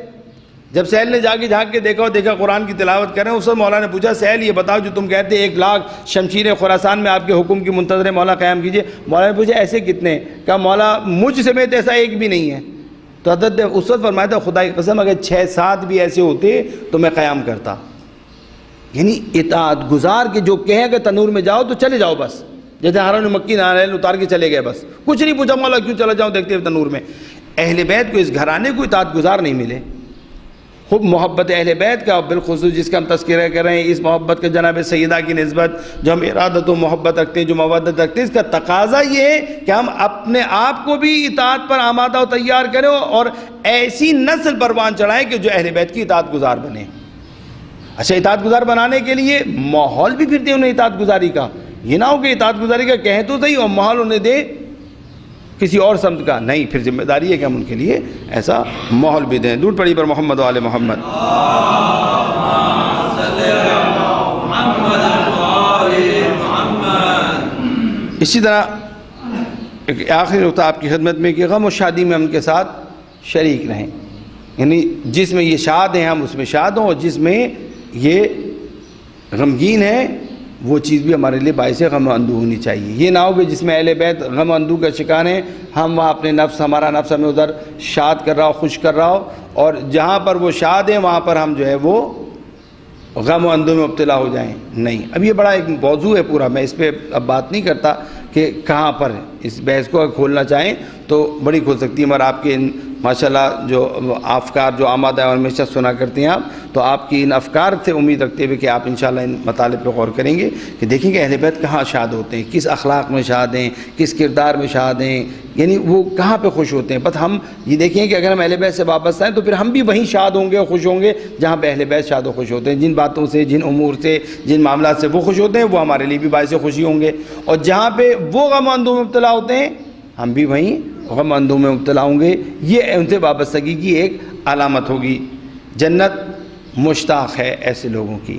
جب سہل نے جا کے جھانک کے دیکھا قرآن کی تلاوت کر رہے ہیں، اس وقت مولا نے پوچھا سہل یہ بتاؤ جو تم کہتے 1 لاکھ شمشیر خراسان میں آپ کے حکم کی منتظر ہے، مولا قیام کیجئے۔ مولا نے پوچھا ایسے کتنے؟ کہا مولا مجھ سمیت ایسا ایک بھی نہیں ہے۔ تو حضرت نے اس وقت فرمایا تھا خدا کی قسم اگر 6-7 بھی ایسے ہوتے تو میں قیام کرتا۔ یعنی اطاعت گزار کے جو کہیں کہ تنور میں جاؤ تو چلے جاؤ بس، جیسے ہارون مکی ناریل اتار کے چلے گئے، بس کچھ نہیں پوچھا مولا کیوں چلا جاؤں دیکھتے ہوئے تنور میں۔ اہل بیت کو، اس گھرانے کو اطاعت گزار نہیں ملے۔ خوب محبت اہل بیت کا، بالخصوص جس کا ہم تذکرہ کر رہے ہیں، اس محبت کے جناب سیدہ کی نسبت جو ہم ارادت و محبت رکھتے ہیں، جو مودت رکھتے ہیں، اس کا تقاضا یہ ہے کہ ہم اپنے آپ کو بھی اطاعت پر آمادہ و تیار کریں اور ایسی نسل پروان چڑھائیں کہ جو اہل بیت کی اطاعت گزار بنے۔ اچھا، اطاعت گزار بنانے کے لیے ماحول بھی پھر دیں انہیں اطاعت گزاری کا، یہ نہ ہو کہ اطاعت گزاری کا کہیں تو صحیح اور ماحول انہیں دے کسی اور سمت کا، نہیں، پھر ذمہ داری ہے کہ ہم ان کے لیے ایسا ماحول بھی دیں۔ درود پڑھی پر محمد و آل محمد۔ اسی طرح ایک آخری نقطہ آپ کی خدمت میں کہ غم و شادی میں ہم ان کے ساتھ شریک رہیں، یعنی جس میں یہ شاد ہیں ہم اس میں شاد ہوں، اور جس میں یہ غمگین ہے وہ چیز بھی ہمارے لیے باعث غم و اندو ہونی چاہیے۔ یہ نہ ہو کہ جس میں اہل بیت غم و اندو کا شکار ہیں، ہم وہاں اپنے نفس، ہمارا نفس ہمیں ادھر شاد کر رہا ہو، خوش کر رہا ہو، اور جہاں پر وہ شاد ہیں وہاں پر ہم جو ہے وہ غم و اندو میں مبتلا ہو جائیں، نہیں۔ اب یہ بڑا ایک موضوع ہے پورا، میں اس پہ اب بات نہیں کرتا کہ کہاں پر اس بحث کو اگر کھولنا چاہیں تو بڑی کھول سکتی ہے، مگر آپ کے ماشاءاللہ جو افکار جو آمادہ ہیں ہمیشہ سنا کرتے ہیں آپ، تو آپ کی ان افکار سے امید رکھتے ہوئے کہ آپ انشاءاللہ ان مطالب پہ غور کریں گے کہ دیکھیں کہ اہل بیت کہاں شاد ہوتے ہیں، کس اخلاق میں شاد ہیں، کس کردار میں شاد ہیں، یعنی وہ کہاں پہ خوش ہوتے ہیں۔ بس ہم یہ دیکھیں کہ اگر ہم اہل بیت سے وابستہ ہیں تو پھر ہم بھی وہیں شاد ہوں گے اور خوش ہوں گے جہاں پہ اہل بیت شاد و خوش ہوتے ہیں، جن باتوں سے، جن امور سے، جن معاملات سے وہ خوش ہوتے ہیں وہ ہمارے لیے بھی باعث خوشی ہوں گے، اور جہاں پہ وہ غم و اندو میں مبتلا ہوتے ہیں ہم بھی وہیں غم و اندو میں مبتلا ہوں گے۔ یہ ان سے وابستگی کی ایک علامت ہوگی۔ جنت مشتاق ہے ایسے لوگوں کی۔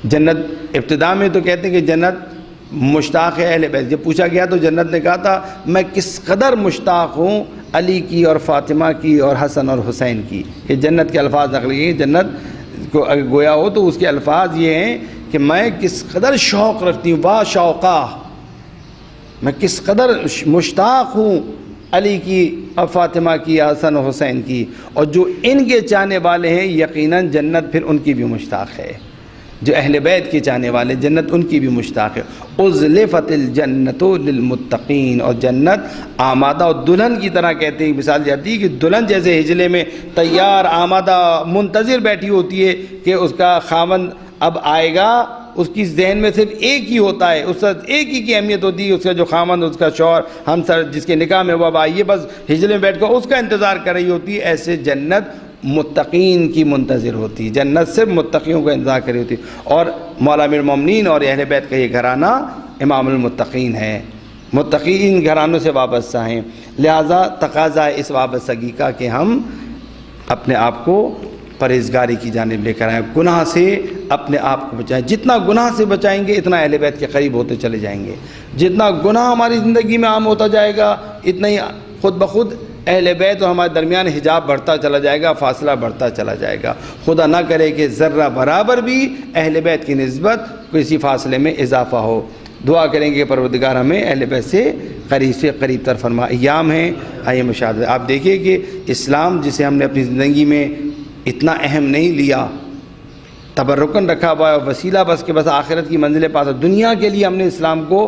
جنت ابتدا میں تو کہتے ہیں کہ جنت مشتاق ہے اہل بیت۔ جب پوچھا گیا تو جنت نے کہا تھا میں کس قدر مشتاق ہوں علی کی اور فاطمہ کی اور حسن اور حسین کی۔ یہ جنت کے الفاظ نقل کیے، جنت کو اگر گویا ہو تو اس کے الفاظ یہ ہیں کہ میں کس قدر شوق رکھتی ہوں، با شوقہ، میں کس قدر مشتاق ہوں علی کی اور فاطمہ کی، حسن و حسین کی، اور جو ان کے چاہنے والے ہیں یقیناً جنت پھر ان کی بھی مشتاق ہے۔ جو اہل بیت کے چاہنے والے، جنت ان کی بھی مشتاق ہے۔ اُزْلِفَتِ الْجَنَّةُ لِلْمُتَّقِينَ، اور جنت آمادہ اور دلہن کی طرح کہتے ہیں، مثال جاتی ہے کہ دلہن جیسے ہجلے میں تیار آمادہ منتظر بیٹھی ہوتی ہے کہ اس کا خاوند اب آئے گا، اس کی ذہن میں صرف ایک ہی ہوتا ہے، اس وقت ایک ہی کی اہمیت ہوتی ہے، اس کا جو خاوند، اس کا شوہر، ہم سر جس کے نکاح میں وہ اب آئیے، بس ہجلے میں بیٹھ کر اس کا انتظار کر رہی ہوتی ہے۔ ایسے جنت متقین کی منتظر ہوتی ہے، جنت صرف متقیوں کا انتظار کر رہی ہوتی ہے۔ اور مولا امیر المومنین اور اہل بیت کا یہ گھرانہ امام المتقین ہے، متقین گھرانوں سے وابستہ ہیں، لہذا تقاضا ہے اس وابستگی کا کہ ہم اپنے آپ کو پرہیزگاری کی جانب لے کر آئیں، گناہ سے اپنے آپ کو بچائیں۔ جتنا گناہ سے بچائیں گے اتنا اہل بیت کے قریب ہوتے چلے جائیں گے، جتنا گناہ ہماری زندگی میں عام ہوتا جائے گا اتنا ہی خود بخود اہل بیت اور ہمارے درمیان حجاب بڑھتا چلا جائے گا، فاصلہ بڑھتا چلا جائے گا۔ خدا نہ کرے کہ ذرہ برابر بھی اہل بیت کی نسبت کسی فاصلے میں اضافہ ہو۔ دعا کریں گے کہ پروردگار ہمیں اہل بیت سے قریب تر فرما۔ ایام ہیں، آئیے مشاہدہ، آپ دیکھیے کہ اسلام جسے ہم نے اپنی زندگی میں اتنا اہم نہیں لیا، تبرکن رکھا ہوا ہے، وسیلہ بس کہ بس آخرت کی منزل پاس، دنیا کے لیے ہم نے اسلام کو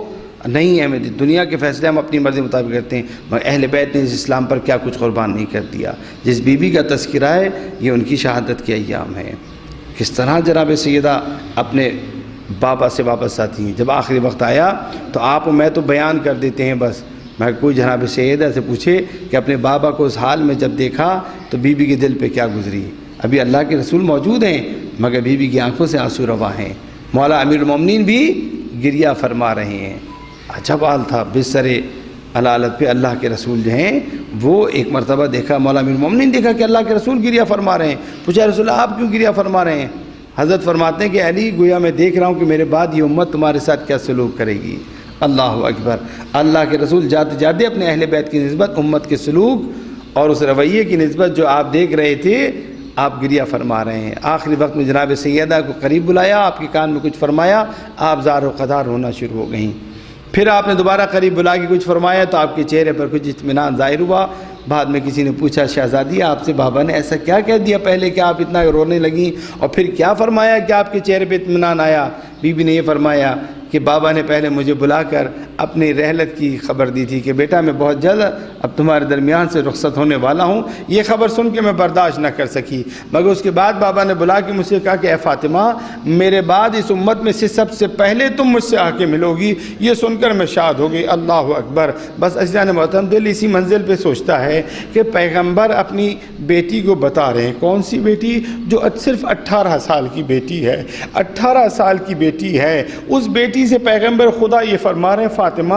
نہیں اہمیت دی، دنیا کے فیصلے ہم اپنی مرضی مطابق کرتے ہیں، مگر اہل بیت نے اس اسلام پر کیا کچھ قربان نہیں کر دیا۔ جس بی بی کا تذکرہ ہے یہ ان کی شہادت کے ایام ہیں، کس طرح جناب سیدہ اپنے بابا سے واپس آتی ہیں۔ جب آخری وقت آیا تو آپ میں تو بیان کر دیتے ہیں بس، میں کوئی جناب سیدہ سے پوچھے کہ اپنے بابا کو اس حال میں جب دیکھا تو بی بی کے دل پہ کیا گزری۔ ابھی اللہ کے رسول موجود ہیں مگر بی بی کی آنکھوں سے آنسو روا ہیں، مولا امیر المومنین بھی گریہ فرما رہے ہیں۔ عجب حال تھا، بستر علالت پہ اللہ کے رسول جو ہیں وہ ایک مرتبہ دیکھا، مولا امیر المومنین دیکھا کہ اللہ کے رسول گریہ فرما رہے ہیں، پوچھا رسول اللہ آپ کیوں گریہ فرما رہے ہیں؟ حضرت فرماتے ہیں کہ علی گویا میں دیکھ رہا ہوں کہ میرے بعد یہ امت تمہارے ساتھ کیا سلوک کرے گی۔ اللہ اکبر، اللہ کے رسول جاتے جاتے اپنے اہل بیت کی نسبت، امت کے سلوک اور اس رویے کی نسبت جو آپ دیکھ رہے تھے آپ گریہ فرما رہے ہیں۔ آخری وقت میں جناب سیدہ کو قریب بلایا، آپ کے کان میں کچھ فرمایا، آپ زار و قدار ہونا شروع ہو گئیں۔ پھر آپ نے دوبارہ قریب بلا کے کچھ فرمایا تو آپ کے چہرے پر کچھ اطمینان ظاہر ہوا۔ بعد میں کسی نے پوچھا شہزادی آپ سے بابا نے ایسا کیا کہہ دیا پہلے کہ آپ اتنا رونے لگیں، اور پھر کیا فرمایا کہ آپ کے چہرے پہ اطمینان آیا؟ بی بی نے یہ فرمایا کہ بابا نے پہلے مجھے بلا کر اپنی رحلت کی خبر دی تھی کہ بیٹا میں بہت جلد اب تمہارے درمیان سے رخصت ہونے والا ہوں۔ یہ خبر سن کے میں برداشت نہ کر سکی، مگر اس کے بعد بابا نے بلا کے مجھ سے کہا کہ اے فاطمہ میرے بعد اس امت میں سے سب سے پہلے تم مجھ سے آ کے ملو گی۔ یہ سن کر میں شاد ہو گئی۔ اللہ اکبر۔ بس عزیزان محترم، دل اسی منزل پہ سوچتا ہے کہ پیغمبر اپنی بیٹی کو بتا رہے ہیں، کون سی بیٹی؟ جو صرف 18 سال کی بیٹی ہے، 18 سال کی بیٹی ہے، اس بیٹی سے پیغمبر خدا یہ فرما رہے ہیں فاطمہ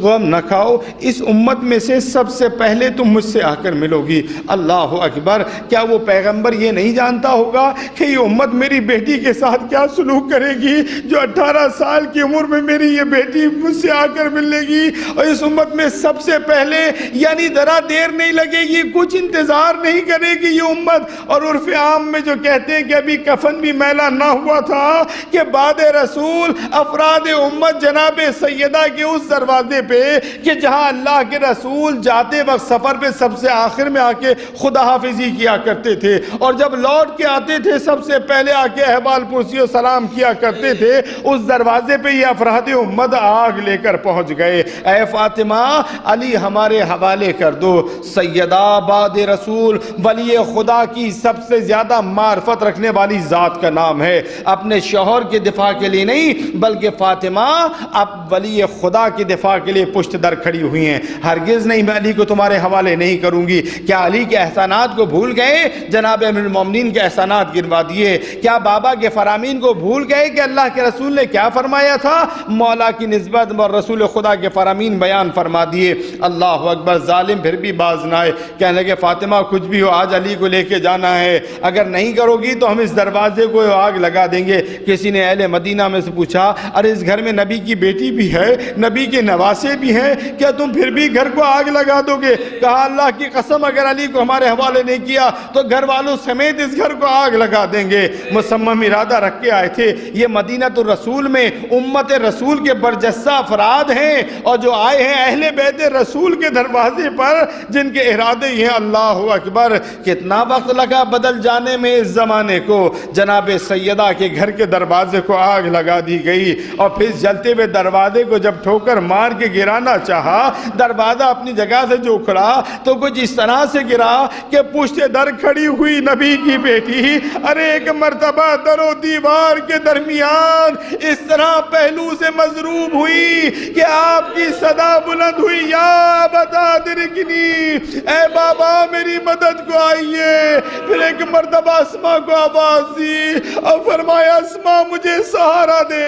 غم نہ کھاؤ، اس امت میں سے سب سے پہلے تم مجھ سے آ کر ملو گی۔ اللہ اکبر۔ کیا وہ پیغمبر یہ نہیں جانتا ہوگا کہ یہ امت میری بیٹی کے ساتھ کیا سلوک کرے گی؟ جو 18 سال کی عمر میں میری یہ بیٹی مجھ سے آ کر ملے گی اور اس امت میں سب سے پہلے، یعنی ذرا دیر نہیں لگے گی، کچھ انتظار نہیں کرے گی یہ امت۔ اور عرف عام میں جو کہتے ہیں کہ ابھی کفن بھی میلا نہ ہوا تھا کہ بعد رسول افراد امت جناب سیدہ کے اس دروازے پہ کہ جہاں اللہ کے رسول جاتے وقت سفر پہ سب سے آخر میں آ کے خدا حافظی کیا کرتے تھے، اور جب لوٹ کے آتے تھے سب سے پہلے آ کے احوال پرسی و سلام کیا کرتے تھے، اس دروازے پہ یہ افراد امت آگ لے کر پہنچ گئے۔ اے فاطمہ علی ہمارے حوالے کر دو، سیدہ بعد رسول ولی خدا کی سب سے زیادہ معرفت رکھنے والی ذات کا نام ہے۔ اپنے شوہر کے دفاع کے لیے نہیں بلکہ فاطمہ اب ولی خدا کی دفاع کے لیے پشت در کھڑی ہوئی ہیں۔ ہرگز نہیں، میں علی کو تمہارے حوالے نہیں کروں گی۔ کیا علی کے احسانات کو بھول گئے؟ جناب امیر المومنین کے احسانات گنوا دیے۔ کیا بابا کے فرامین کو بھول گئے کہ اللہ کے رسول نے کیا فرمایا تھا؟ مولا کی نسبت اور رسول خدا کے فرامین بیان فرما دیے۔ اللہ اکبر۔ ظالم پھر بھی باز نہ آئے، کہنے لگے فاطمہ کچھ بھی ہو آج علی کو لے کے جانا ہے، اگر نہیں کرو گی تو ہم اس دروازے کو آگ لگا دیں گے۔ کسی نے اہل مدینہ میں سے پوچھا ارے ارے اس گھر میں نبی کی بیٹی بھی ہے, نبی کے نواسے بھی ہیں, کیا تم پھر بھی گھر کو آگ لگا دو گے؟ کہا اللہ کی قسم اگر علی کو ہمارے حوالے نہیں کیا تو گھر والوں سمیت اس گھر کو آگ لگا دیں گے. مصمم ارادہ رکھ کے آئے تھے. یہ مدینہ الرسول میں امت رسول کے برجستہ افراد ہیں, اور جو آئے ہیں اہل بیت رسول کے دروازے پر, جن کے ارادے ہیں. اللہ اکبر. کتنا وقت لگا بدل جانے میں اس زمانے کو. جناب سیدہ کے گھر کے دروازے کو آگ لگا دی گئی, اور پھر جلتے ہوئے دروازے کو جب ٹھوکر مار کے گرانا چاہا, دروازہ اپنی جگہ سے جو اکھڑا تو کچھ اس طرح سے گرا کہ پشت در کھڑی ہوئی نبی کی بیٹی, ارے ایک مرتبہ در و دیوار کے درمیان اس طرح پہلو سے مضروب ہوئی کہ آپ کی صدا بلند ہوئی, یا بتا درکنی, اے بابا میری مدد کو آئیے. پھر ایک مرتبہ اسما کو آواز دی اور فرمایا اسما مجھے سہارا دے,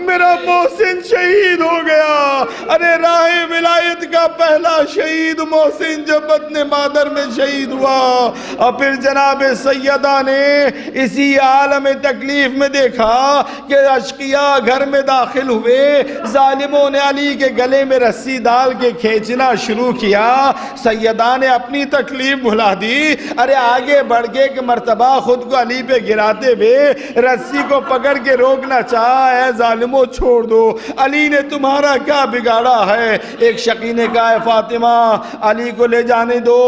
میرا محسن شہید ہو گیا. ارے راہ ولایت کا پہلا شہید محسن جب بطن مادر میں شہید ہوا. اور پھر جناب سیدہ نے اسی عالم تکلیف میں دیکھا کہ اشقیاء گھر میں داخل ہوئے, ظالموں نے علی کے گلے میں رسی ڈال کے کھینچنا شروع کیا. سیدہ نے اپنی تکلیف بھلا دی. ارے آگے بڑھ کے ایک مرتبہ خود کو علی پہ گراتے ہوئے رسی کو پکڑ کے روکنا چاہا, اے ظالموں چھوڑ دو, علی نے تمہارا کیا بگاڑا ہے. ایک شقی نے کہا, اے فاطمہ علی کو لے جانے دو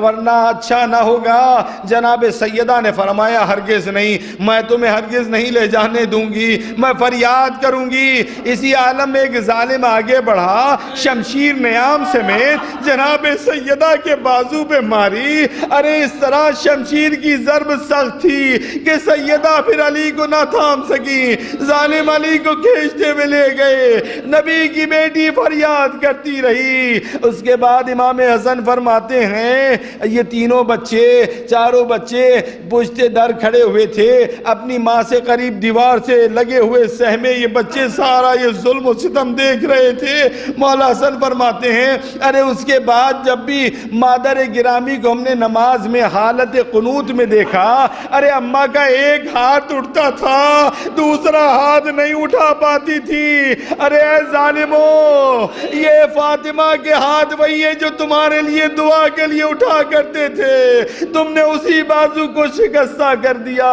ورنہ اچھا نہ ہوگا. جناب سیدہ نے فرمایا ہرگز نہیں, میں تمہیں ہرگز نہیں لے جانے دوں گی, میں فریاد کروں گی. اسی عالم میں ایک ظالم آگے بڑھا, شمشیر نیام سمیت جناب سیدہ کے بازو پہ ماری. ارے اس طرح شمشیر کی ضرب سخت تھی کہ سیدہ پھر علی کو نہ تھام سکی. ظالم علی کو کھینچتے ہوئے لے گئے. نبی کی بیٹی فریاد کرتی رہی. اس کے بعد امام حسن فرماتے ہیں یہ تینوں بچے, چاروں بچے پشت در کھڑے ہوئے تھے, اپنی ماں سے قریب دیوار سے لگے ہوئے سہمے یہ بچے سارا یہ ظلم و ستم دیکھ رہے تھے. مولا حسن فرماتے ہیں ارے اس کے بعد جب بھی مادر گرامی کو ہم نے نماز میں حالت قنوت میں دیکھا, ارے اماں کا ایک ہاتھ اٹھتا تھا, دوسرا ہاتھ نہیں اٹھا پاتی تھی. ارے اے ظالموں, یہ فاطمہ کے ہاتھ وہی ہے جو تمہارے لیے دعا کے لیے اٹھا کرتے تھے, تم نے اسی بازو کو شکستہ کر دیا.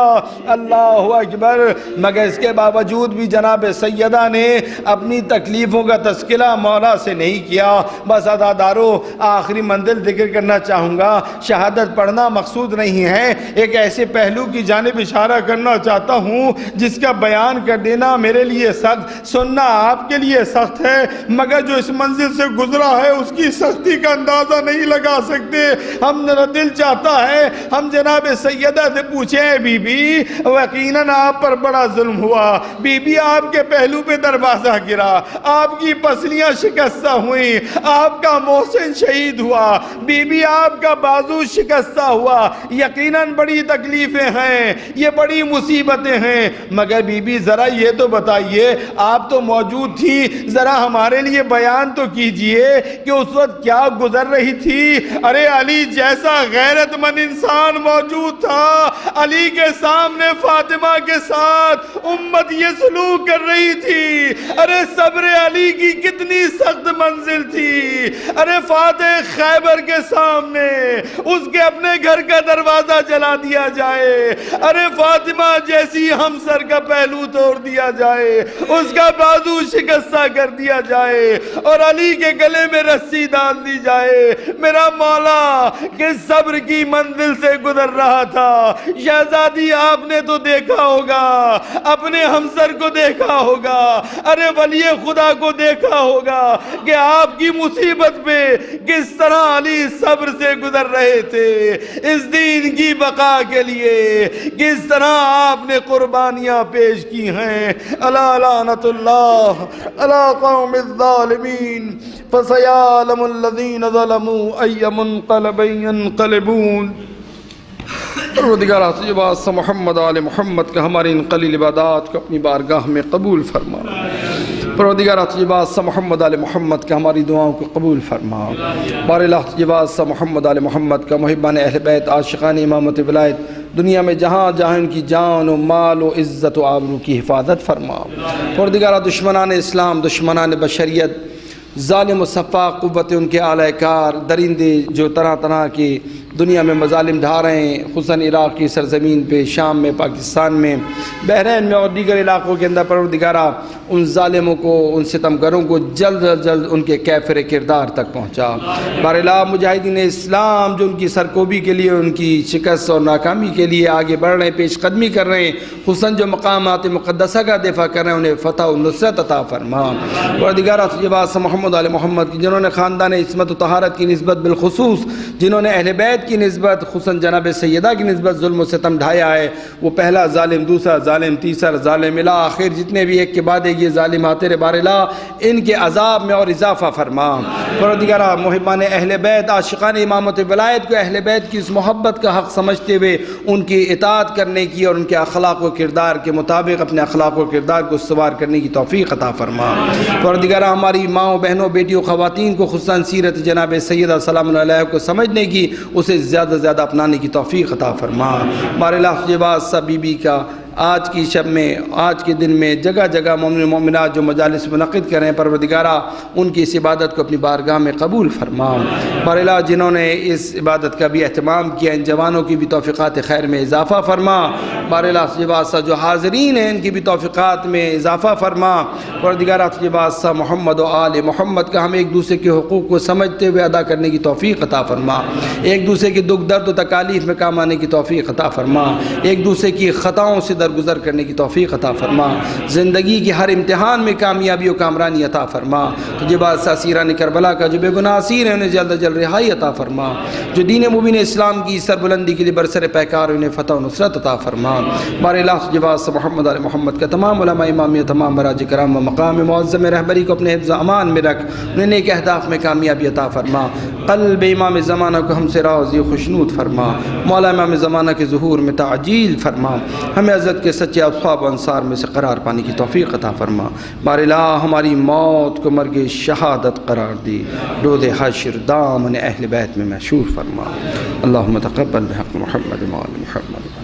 اللہ اکبر. مگر اس کے باوجود بھی جناب سیدہ نے اپنی تکلیفوں کا تذکرہ مولا سے نہیں کیا. بس عزادارو آخری منزل ذکر کرنا چاہوں گا. شہادت پڑھنا مقصود نہیں ہے, ایک ایسے پہلو کی جانب اشارہ کرنا چاہتا ہوں جس کا بیان کر دینا میرے لیے سخت, سننا آپ کے لیے سخت ہے, مگر جو اس منزل سے گزرا ہے اس کی سختی کا اندازہ نہیں لگا سکتے. ہم دل چاہتا ہے ہم جناب سیدہ سے پوچھیں, بی بی یقیناً آپ پر بڑا ظلم ہوا, بی بی آپ کے پہلو پہ دروازہ گرا, آپ کی پسلیاں شکستہ ہوئیں, آپ کا محسن شہید ہوا, بی بی آپ کا بازو شکستہ ہوا, یقیناً بڑی تکلیفیں ہیں, یہ بڑی مصیبتیں ہیں. مگر بی بی ذرا یہ تو بتائیے, آپ تو موجود تھی, ذرا ہمارے لیے بیان تو کیجئے کہ اس وقت کیا گزر رہی تھی. ارے علی جیسا غیرت مند انسان موجود تھا, علی کے سامنے فاطمہ کے ساتھ امت یہ سلوک کر رہی تھی. ارے صبر علی کی کتنی سخت منزل تھی. ارے فاتح خیبر کے سامنے اس کے اپنے گھر کا دروازہ جلا دیا جائے, ارے فاطمہ جیسی ہمسر کا پہلو توڑ دیا جائے, اس کا بازو شکستہ کر دیا جائے, اور علی کے گلے میں رسی ڈال دی جائے. میرا مولا کہ صبر کی منزل سے گزر رہا تھا. شہزادی آپ نے تو دیکھا ہوگا, اپنے ہمسر کو دیکھا ہوگا, ارے ولی خدا کو دیکھا ہوگا کہ آپ کی مصیبت پہ کس طرح علی صبر سے گزر رہے تھے. اس دین کی بقا کے لیے کس طرح آپ نے قربانیاں پیش کی ہیں. الا لعنت اللہ علی قوم الظالمین فسیعلم الذین ظلموا ای منقلب ینقلبون. پروردگار تجھے واسطہ محمد آل محمد کا ہماری ان قلیل عبادات کو اپنی بارگاہ میں قبول فرما. پروردگار تجھے واسطہ محمد آل محمد کا ہماری دعاؤں کو قبول فرما. بار اللہ تجھے واسطہ محمد آل محمد کا محبان اہل بیت عاشقان امامت ولایت دنیا میں جہاں جہاں ان کی جان و مال و عزت و آبرو کی حفاظت فرما۔ پروردگارہ دشمنان اسلام، دشمنان بشریت، ظالم و صفاق قوت ان کے اعلی کار، درندے جو طرح طرح کے دنیا میں مظالم ڈھا رہے ہیں، خصوصاً عراق کی سرزمین پہ، شام میں، پاکستان میں، بحرین میں اور دیگر علاقوں کے اندر، پروردگارہ ان ظالموں کو، ان ستمگروں کو جلد از جلد ان کے کیفر کردار تک پہنچا۔ باراللہ مجاہدین اسلام جو ان کی سرکوبی کے لیے، ان کی شکست اور ناکامی کے لیے آگے بڑھ رہے ہیں، پیش قدمی کر رہے ہیں، خصوصاً جو مقامات مقدسہ کا دفاع کر رہے ہیں، انہیں فتح و نصرت عطا فرما۔ پروردگارہ تجھے بات محمد علیہ محمد کی، جنہوں نے خاندان عصمت و طہارت کی نسبت بالخصوص، جنہوں نے اہل بیت کی نسبت، خصوصاً جناب سیدہ کی نسبت ظلم و ستم ڈھایا ہے، وہ پہلا ظالم، دوسرا ظالم، تیسرا ظالم، الی آخر جتنے بھی ایک کے بعد ایک یہ ظالم آتے رہے، باراللہ ان کے عذاب میں اور اضافہ فرما۔ پروردگارہ محبان اہل بیت، عاشقان امامت ولایت کو اہل بیت کی اس محبت کا حق سمجھتے ہوئے ان کی اطاعت کرنے کی اور ان کے اخلاق و کردار کے مطابق اپنے اخلاق و کردار کو استوار کرنے کی توفیق عطا فرما۔ پروردگارہ ہماری ماؤں، بہنوں، بیٹیوں، خواتین کو خصوصاً سیرت جناب سیدہ سلام اللہ علیہ کو سمجھنے کی، اسے زیادہ سے زیادہ اپنانے کی توفیق عطا فرما۔ باراللہ تجھے بات سب بی بی کا آج کی شب میں، آج کے دن میں جگہ جگہ مومن مومنات جو مجالس منعقد کریں، پروردگارہ ان کی اس عبادت کو اپنی بارگاہ میں قبول فرما۔ باراللہ جنہوں نے اس عبادت کا بھی اہتمام کیا، ان جوانوں کی بھی توفیقات خیر میں اضافہ فرما۔ باراللہ تجھے بادشاہ جو حاضرین ہیں ان کی بھی توفیقات میں اضافہ فرما۔ پروردگارہ تجھے بادشاہ محمد و آل محمد کا ہم ایک دوسرے کے حقوق کو سمجھتے ہوئے ادا کرنے کی توفیق عطا فرما۔ ایک دوسرے کے دکھ درد و تکالیف میں کام آنے کی توفیق عطا فرما۔ ایک دوسرے کی خطاؤں سے درگزر کرنے کی توفیق عطا فرما۔ زندگی کی ہر امتحان میں کامیابی و کامرانی عطا فرما۔ تجھے بادشاہ اسیران کربلا کا جو بے گناہ اسیر ہیں انہیں جلد از جلد رہائی عطا فرما۔ جو دین مبین اسلام کی سربلندی کے لیے برسر پیکار انہیں فتح و نصرت عطا فرما۔ باراللہ تجھے بادشاہ محمد علیہ محمد کا تمام علماء امامیہ، تمام براج کرام و مقام معظم رہبری کو اپنے حفظ امان میں رکھ، انہیں نیک اہداف میں کامیابی عطا فرما۔ قلب امام زمانہ کو ہم سے راضی و خوشنود فرما۔ مولا امام زمانہ کے ظہور میں تعجیل فرما۔ ہمیں عزت کے سچے اصحاب و انصار میں سے قرار پانے کی توفیق عطا فرما۔ باراللہ ہماری موت کو مرگ شہادت قرار دی، دود حشر دامن اہل بیت میں محشور فرما۔ اللہم تقبل بحق محمد و آل محمد۔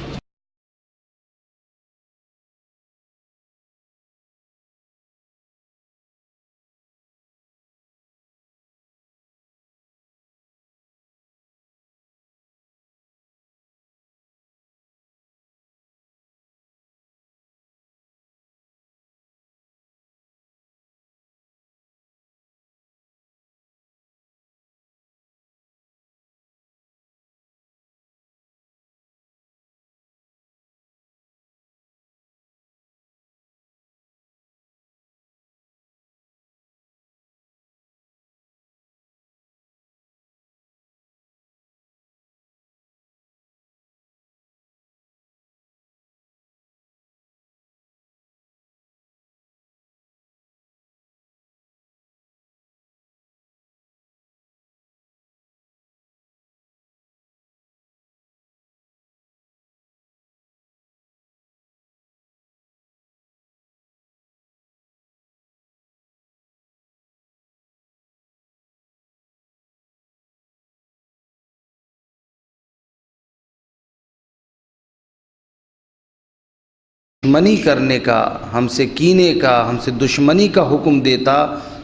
دشمنی کرنے کا، ہم سے کینے کا، ہم سے دشمنی کا حکم دیتا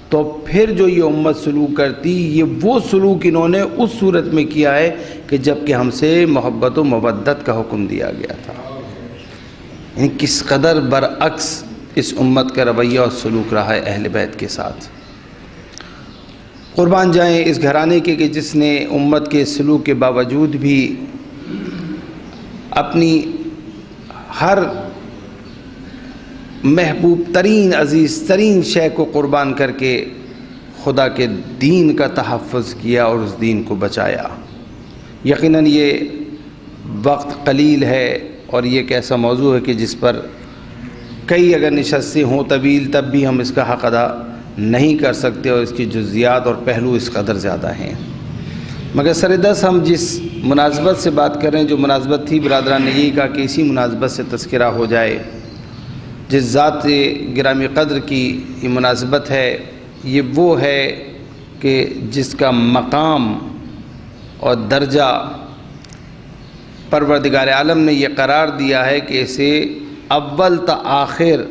تو پھر جو یہ امت سلوک کرتی، یہ وہ سلوک انہوں نے اس صورت میں کیا ہے کہ جب کہ ہم سے محبت و مودت کا حکم دیا گیا تھا۔ یعنی کس قدر برعکس اس امت کا رویہ اور سلوک رہا ہے اہل بیت کے ساتھ۔ قربان جائیں اس گھرانے کے کہ جس نے امت کے سلوک کے باوجود بھی اپنی ہر محبوب ترین، عزیز ترین شے کو قربان کر کے خدا کے دین کا تحفظ کیا اور اس دین کو بچایا۔ یقیناً یہ وقت قلیل ہے اور یہ ایک ایسا موضوع ہے کہ جس پر کئی اگر نشستیں ہوں طویل تب بھی ہم اس کا حق ادا نہیں کر سکتے، اور اس کی جزیات اور پہلو اس قدر زیادہ ہیں۔ مگر سردست ہم جس مناسبت سے بات کر رہے ہیں، جو مناسبت تھی برادران نے یہی کہا کہ اسی مناسبت سے تذکرہ ہو جائے۔ جس ذات گرامی قدر کی یہ مناسبت ہے، یہ وہ ہے کہ جس کا مقام اور درجہ پروردگار عالم نے یہ قرار دیا ہے کہ اسے اول تا آخر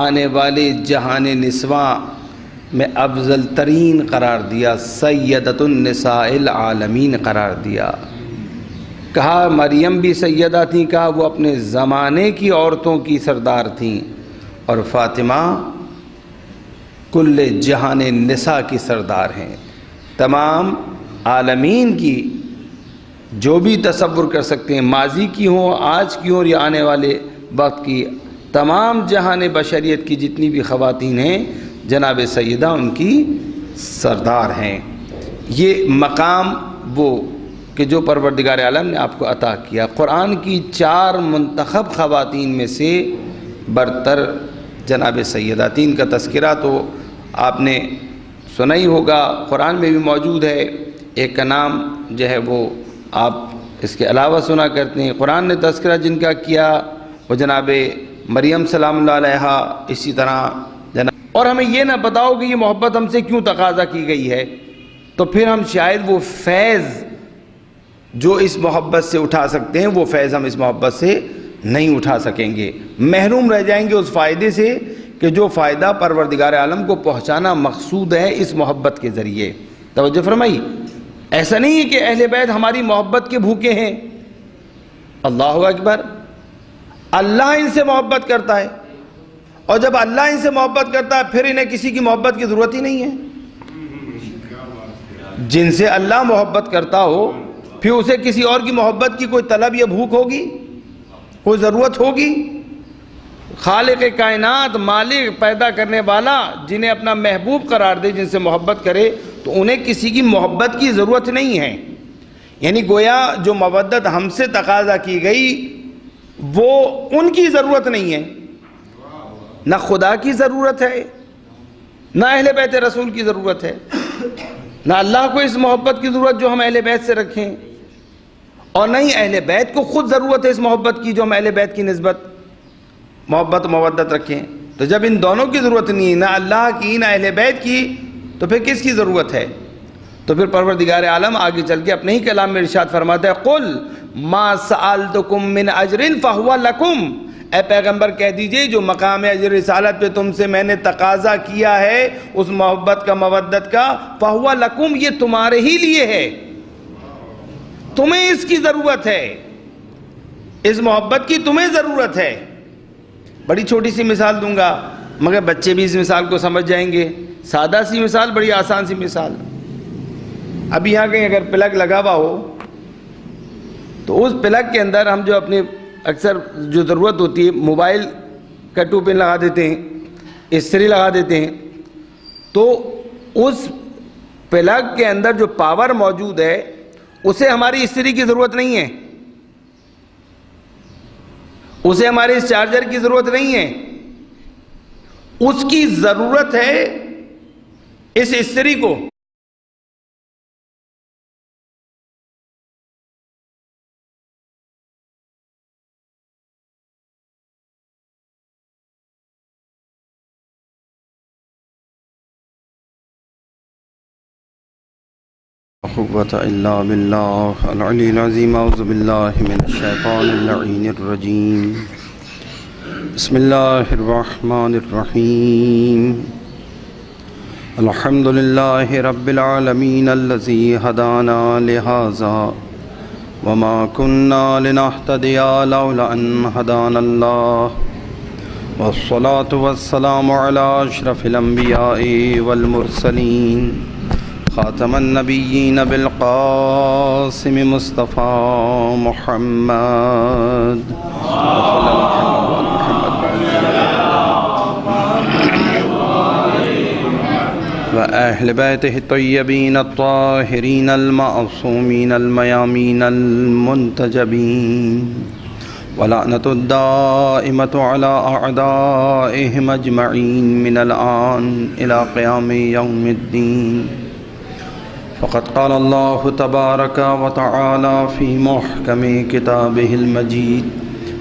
آنے والے جہان نسواں میں افضل ترین قرار دیا، سیدۃ النساء العالمین قرار دیا۔ کہا مریم بھی سیدہ تھیں، کہا وہ اپنے زمانے کی عورتوں کی سردار تھیں، اور فاطمہ کل جہان نساء کی سردار ہیں۔ تمام عالمین کی جو بھی تصور کر سکتے ہیں، ماضی کی ہوں، آج کی ہوں اور یا آنے والے وقت کی، تمام جہان بشریت کی جتنی بھی خواتین ہیں جناب سیدہ ان کی سردار ہیں۔ یہ مقام وہ کہ جو پروردگار عالم نے آپ کو عطا کیا۔ قرآن کی 4 منتخب خواتین میں سے برتر جناب سیدہ، 3 کا تذکرہ تو آپ نے سنا ہی ہوگا، قرآن میں بھی موجود ہے، ایک کا نام جو ہے وہ آپ اس کے علاوہ سنا کرتے ہیں۔ قرآن نے تذکرہ جن کا کیا وہ جناب مریم سلام اللہ علیہا، اسی طرح جناب، اور ہمیں یہ نہ بتاؤ کہ یہ محبت ہم سے کیوں تقاضا کی گئی ہے، تو پھر ہم شاید وہ فیض جو اس محبت سے اٹھا سکتے ہیں وہ فیض ہم اس محبت سے نہیں اٹھا سکیں گے، محروم رہ جائیں گے اس فائدے سے کہ جو فائدہ پروردگار عالم کو پہنچانا مقصود ہے اس محبت کے ذریعے۔ توجہ فرمائی، ایسا نہیں ہے کہ اہل بیت ہماری محبت کے بھوکے ہیں، اللہ اکبر، اللہ ان سے محبت کرتا ہے، اور جب اللہ ان سے محبت کرتا ہے پھر انہیں کسی کی محبت کی ضرورت ہی نہیں ہے۔ جن سے اللہ محبت کرتا ہو پھر اسے کسی اور کی محبت کی کوئی طلب یا بھوک ہوگی، کوئی ضرورت ہوگی؟ خالق کائنات، مالک، پیدا کرنے والا جنہیں اپنا محبوب قرار دے، جن سے محبت کرے، تو انہیں کسی کی محبت کی ضرورت نہیں ہے۔ یعنی گویا جو مودت ہم سے تقاضا کی گئی وہ ان کی ضرورت نہیں ہے، نہ خدا کی ضرورت ہے، نہ اہل بیت رسول کی ضرورت ہے، نہ اللہ کو اس محبت کی ضرورت جو ہم اہل بیت سے رکھیں، اور نہ ہی اہل بیت کو خود ضرورت ہے اس محبت کی جو ہم اہل بیت کی نسبت محبت و مودت رکھیں۔ تو جب ان دونوں کی ضرورت نہیں، نہ اللہ کی نہ اہل بیت کی، تو پھر کس کی ضرورت ہے؟ تو پھر پروردگار عالم آگے چل کے اپنے ہی کلام میں ارشاد فرماتا ہے، قُلْ مَا سَأَلْتُكُم مِّنْ أَجْرٍ فَهُوَ لَكُمْ، اے پیغمبر کہہ دیجئے جو مقام اجر رسالت پہ تم سے میں نے تقاضا کیا ہے اس محبت کا، مودت کا، فَهُوَ لَكُمْ، یہ تمہارے ہی لیے ہے، تمہیں اس کی ضرورت ہے، اس محبت کی تمہیں ضرورت ہے۔ بڑی چھوٹی سی مثال دوں گا مگر بچے بھی اس مثال کو سمجھ جائیں گے، سادہ سی مثال، بڑی آسان سی مثال۔ اب یہاں کہیں اگر پلگ لگا ہوا ہو تو اس پلگ کے اندر ہم جو اپنے اکثر جو ضرورت ہوتی ہے، موبائل کا 2 پن لگا دیتے ہیں، استری لگا دیتے ہیں، تو اس پلگ کے اندر جو پاور موجود ہے اسے ہماری استری کی ضرورت نہیں ہے، اسے ہمارے اس چارجر کی ضرورت نہیں ہے، اس کی ضرورت ہے اس استری کو۔ قوة إلا بالله العلي العظيم، أعوذ بالله من الشيطان اللعين الرجيم، بسم الله الرحمن الرحيم، الحمد لله رب العالمين الذي هدانا لهذا وما كنا لنهتدي لولا أن هدانا الله، والصلاة والسلام على أشرف الأنبياء والمرسلين، خاتم النبیین بالقاسم مصطفیٰ محمد و اہل بیتہ الطیبین الطاہرین المعصومین المیامین المنتجبین، ولعنۃ الدائمۃ علی اعدائہم اجمعین من الآن الی قیام یوم الدین۔ فقد قال اللہ تبارک وتعالی فی محکم کتابہ المجید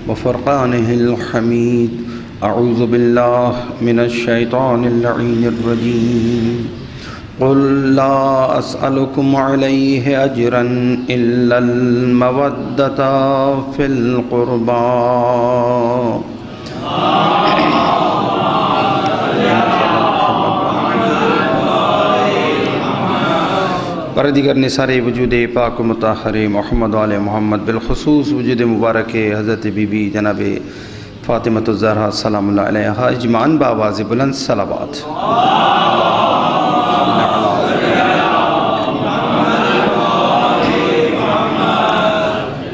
وفرقانہ الحمید، اعوذ باللہ من الشیطان اللعین الرجیم، قل لا اسألكم علیہ اجرا الا المودۃ فی القربى پروردگار نے سارے وجود پاک و مطہر محمد و آل محمد بالخصوص وجود مبارک حضرت بی بی جناب فاطمہ الزہرا سلام اللہ علیہا اجمعاً بآواز بلند صلوات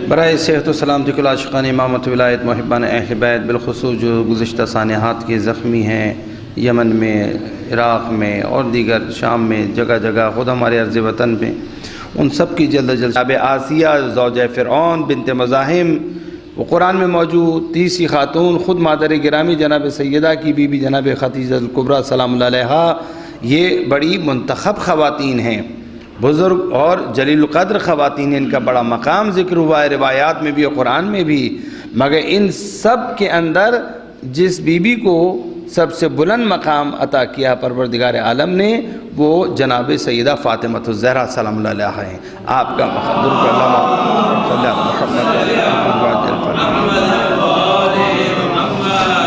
برائے صحت و سلامتی کل عاشقان امامت ولایت محبان اہل بیت بالخصوص جو گزشتہ سانحات کے زخمی ہیں یمن میں، عراق میں اور دیگر شام میں جگہ جگہ، خود ہمارے عرض وطن پہ، ان سب کی جلد جناب آسیہ زوجہ فرعون بنت مزاحم، وہ قرآن میں موجود تیسری خاتون، خود مادر گرامی جناب سیدہ کی بی بی جناب خدیجہ الکبریٰ سلام اللہ علیہا، یہ بڑی منتخب خواتین ہیں، بزرگ اور جلیل القدر خواتین ہیں، ان کا بڑا مقام ذکر ہوا ہے روایات میں بھی اور قرآن میں بھی، مگر ان سب کے اندر جس بی بی کو سب سے بلند مقام عطا کیا پروردگار عالم نے، وہ جناب سیدہ فاطمہ الزہرا سلام اللہ علیہا ہیں۔ آپ کا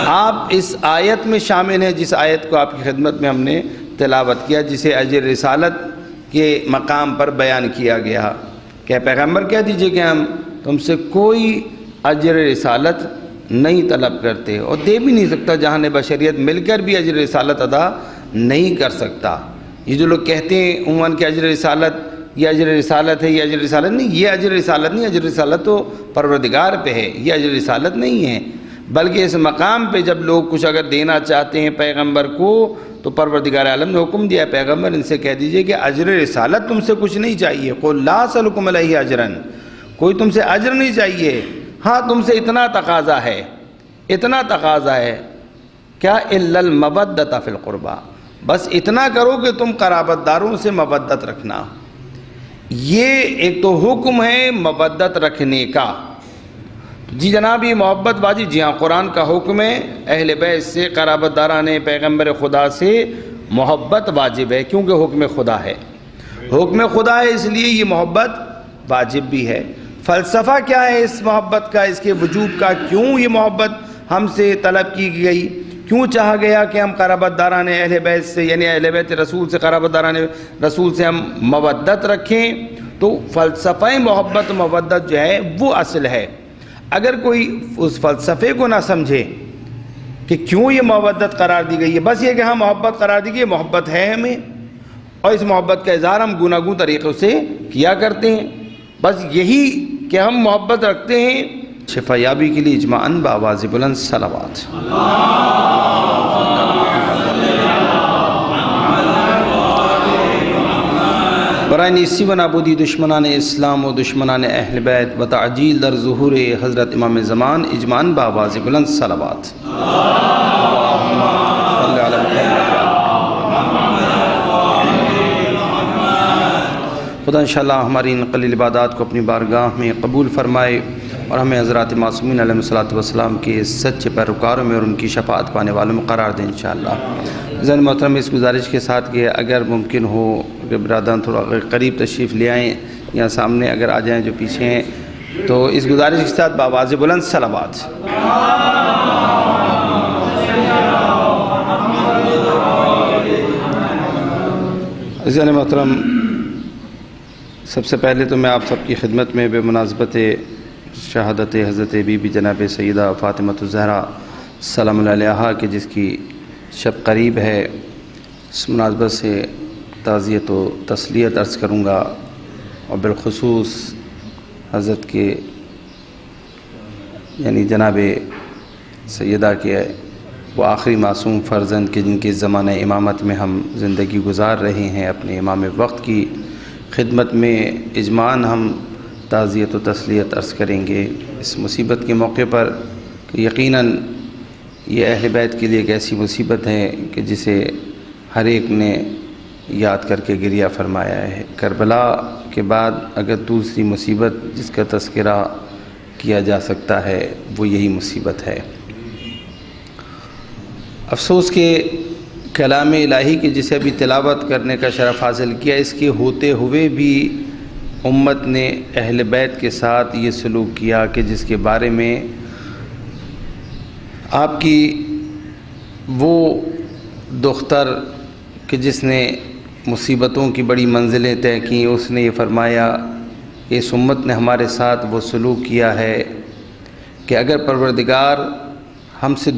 آپ اس آیت میں شامل ہیں، جس آیت کو آپ کی خدمت میں ہم نے تلاوت کیا، جسے اجر رسالت کے مقام پر بیان کیا گیا کہ پیغمبر کہہ دیجئے کہ ہم تم سے کوئی اجر رسالت نہیں طلب کرتے اور دے بھی نہیں سکتا، جہاں بشریت مل کر بھی اجر رسالت ادا نہیں کر سکتا۔ یہ جو لوگ کہتے ہیں عموماً کہ اجر رسالت، یہ اجر رسالت ہے، یہ اجر رسالت نہیں، یہ اجر رسالت نہیں، اجر رسالت تو پروردگار پہ ہے، یہ اجر رسالت نہیں ہے، بلکہ اس مقام پہ جب لوگ کچھ اگر دینا چاہتے ہیں پیغمبر کو تو پروردگار عالم نے حکم دیا ہے پیغمبر ان سے کہہ دیجئے کہ اجر رسالت تم سے کچھ نہیں چاہیے، قل لا اسألکم علیہ اجرا، کوئی تم سے اجر نہیں چاہیے، ہاں تم سے اتنا تقاضا ہے، اتنا تقاضا ہے کیا الا المودۃ فی القربى، بس اتنا کرو کہ تم قرابت داروں سے مودت رکھنا۔ یہ ایک تو حکم ہے مودت رکھنے کا، جی جناب یہ محبت واجب، جی ہاں قرآن کا حکم ہے اہل بیت سے، قرابت داران پیغمبر خدا سے محبت واجب ہے، کیونکہ حکم خدا ہے، حکم خدا ہے اس لیے یہ محبت واجب بھی ہے۔ فلسفہ کیا ہے اس محبت کا، اس کے وجوب کا، کیوں یہ محبت ہم سے طلب کی گئی، کیوں چاہا گیا کہ ہم قرابت داران اہل بیت سے یعنی اہل بیت رسول سے، قرابت داران رسول سے ہم مودت رکھیں، تو فلسفہ محبت مودت جو ہے وہ اصل ہے۔ اگر کوئی اس فلسفے کو نہ سمجھے کہ کیوں یہ مودت قرار دی گئی ہے، بس یہ کہ ہم محبت قرار دی گئی، محبت ہے ہمیں اور اس محبت کا اظہار ہم گوناگون طریقوں سے کیا کرتے ہیں، بس یہی کہ ہم محبت رکھتے ہیں، شفا یابی کے لیے اجماعاً بآواز بلند صلوات۔ برائے نیستی و نابودی دشمنان اسلام و دشمنان اہل بیت و تعجیل در ظہور حضرت امام زمان اجماعاً بآواز بلند صلوات۔ خدا انشاءاللہ ہماری ان قلیل عبادات کو اپنی بارگاہ میں قبول فرمائے اور ہمیں حضرات معصومین علیہ الصلوۃ والسلام کے سچے پیروکاروں میں اور ان کی شفاعت پانے والوں میں قرار دیں انشاءاللہ۔ ذہن محترم اس گزارش کے ساتھ کہ اگر ممکن ہو کہ برادران تھوڑا قریب تشریف لے آئیں یا سامنے اگر آ جائیں جو پیچھے ہیں، تو اس گزارش کے ساتھ بآواز بلند صلوات۔ ذہن محترم سب سے پہلے تو میں آپ سب کی خدمت میں بے مناسبت شہادت حضرت بی بی جناب سیدہ فاطمہ الزہرا سلام اللہ علیہا کہ جس کی شب قریب ہے، اس مناسبت سے تعزیت و تسلیت عرض کروں گا، اور بالخصوص حضرت کے یعنی جناب سیدہ کے وہ آخری معصوم فرزند کے جن کے زمانہ امامت میں ہم زندگی گزار رہے ہیں، اپنے امام وقت کی خدمت میں اجماعاً ہم تعزیت و تسلیت عرض کریں گے اس مصیبت کے موقع پر کہ یقیناً یہ اہل بیت کے لیے ایک ایسی مصیبت ہے کہ جسے ہر ایک نے یاد کر کے گریہ فرمایا ہے۔ کربلا کے بعد اگر دوسری مصیبت جس کا تذکرہ کیا جا سکتا ہے وہ یہی مصیبت ہے۔ افسوس کہ کلام الہی کی جسے ابھی تلاوت کرنے کا شرف حاصل کیا، اس کے ہوتے ہوئے بھی امت نے اہل بیت کے ساتھ یہ سلوک کیا کہ جس کے بارے میں آپ کی وہ دختر کہ جس نے مصیبتوں کی بڑی منزلیں طے کیں، اس نے یہ فرمایا اس امت نے ہمارے ساتھ وہ سلوک کیا ہے کہ اگر پروردگار ہم سے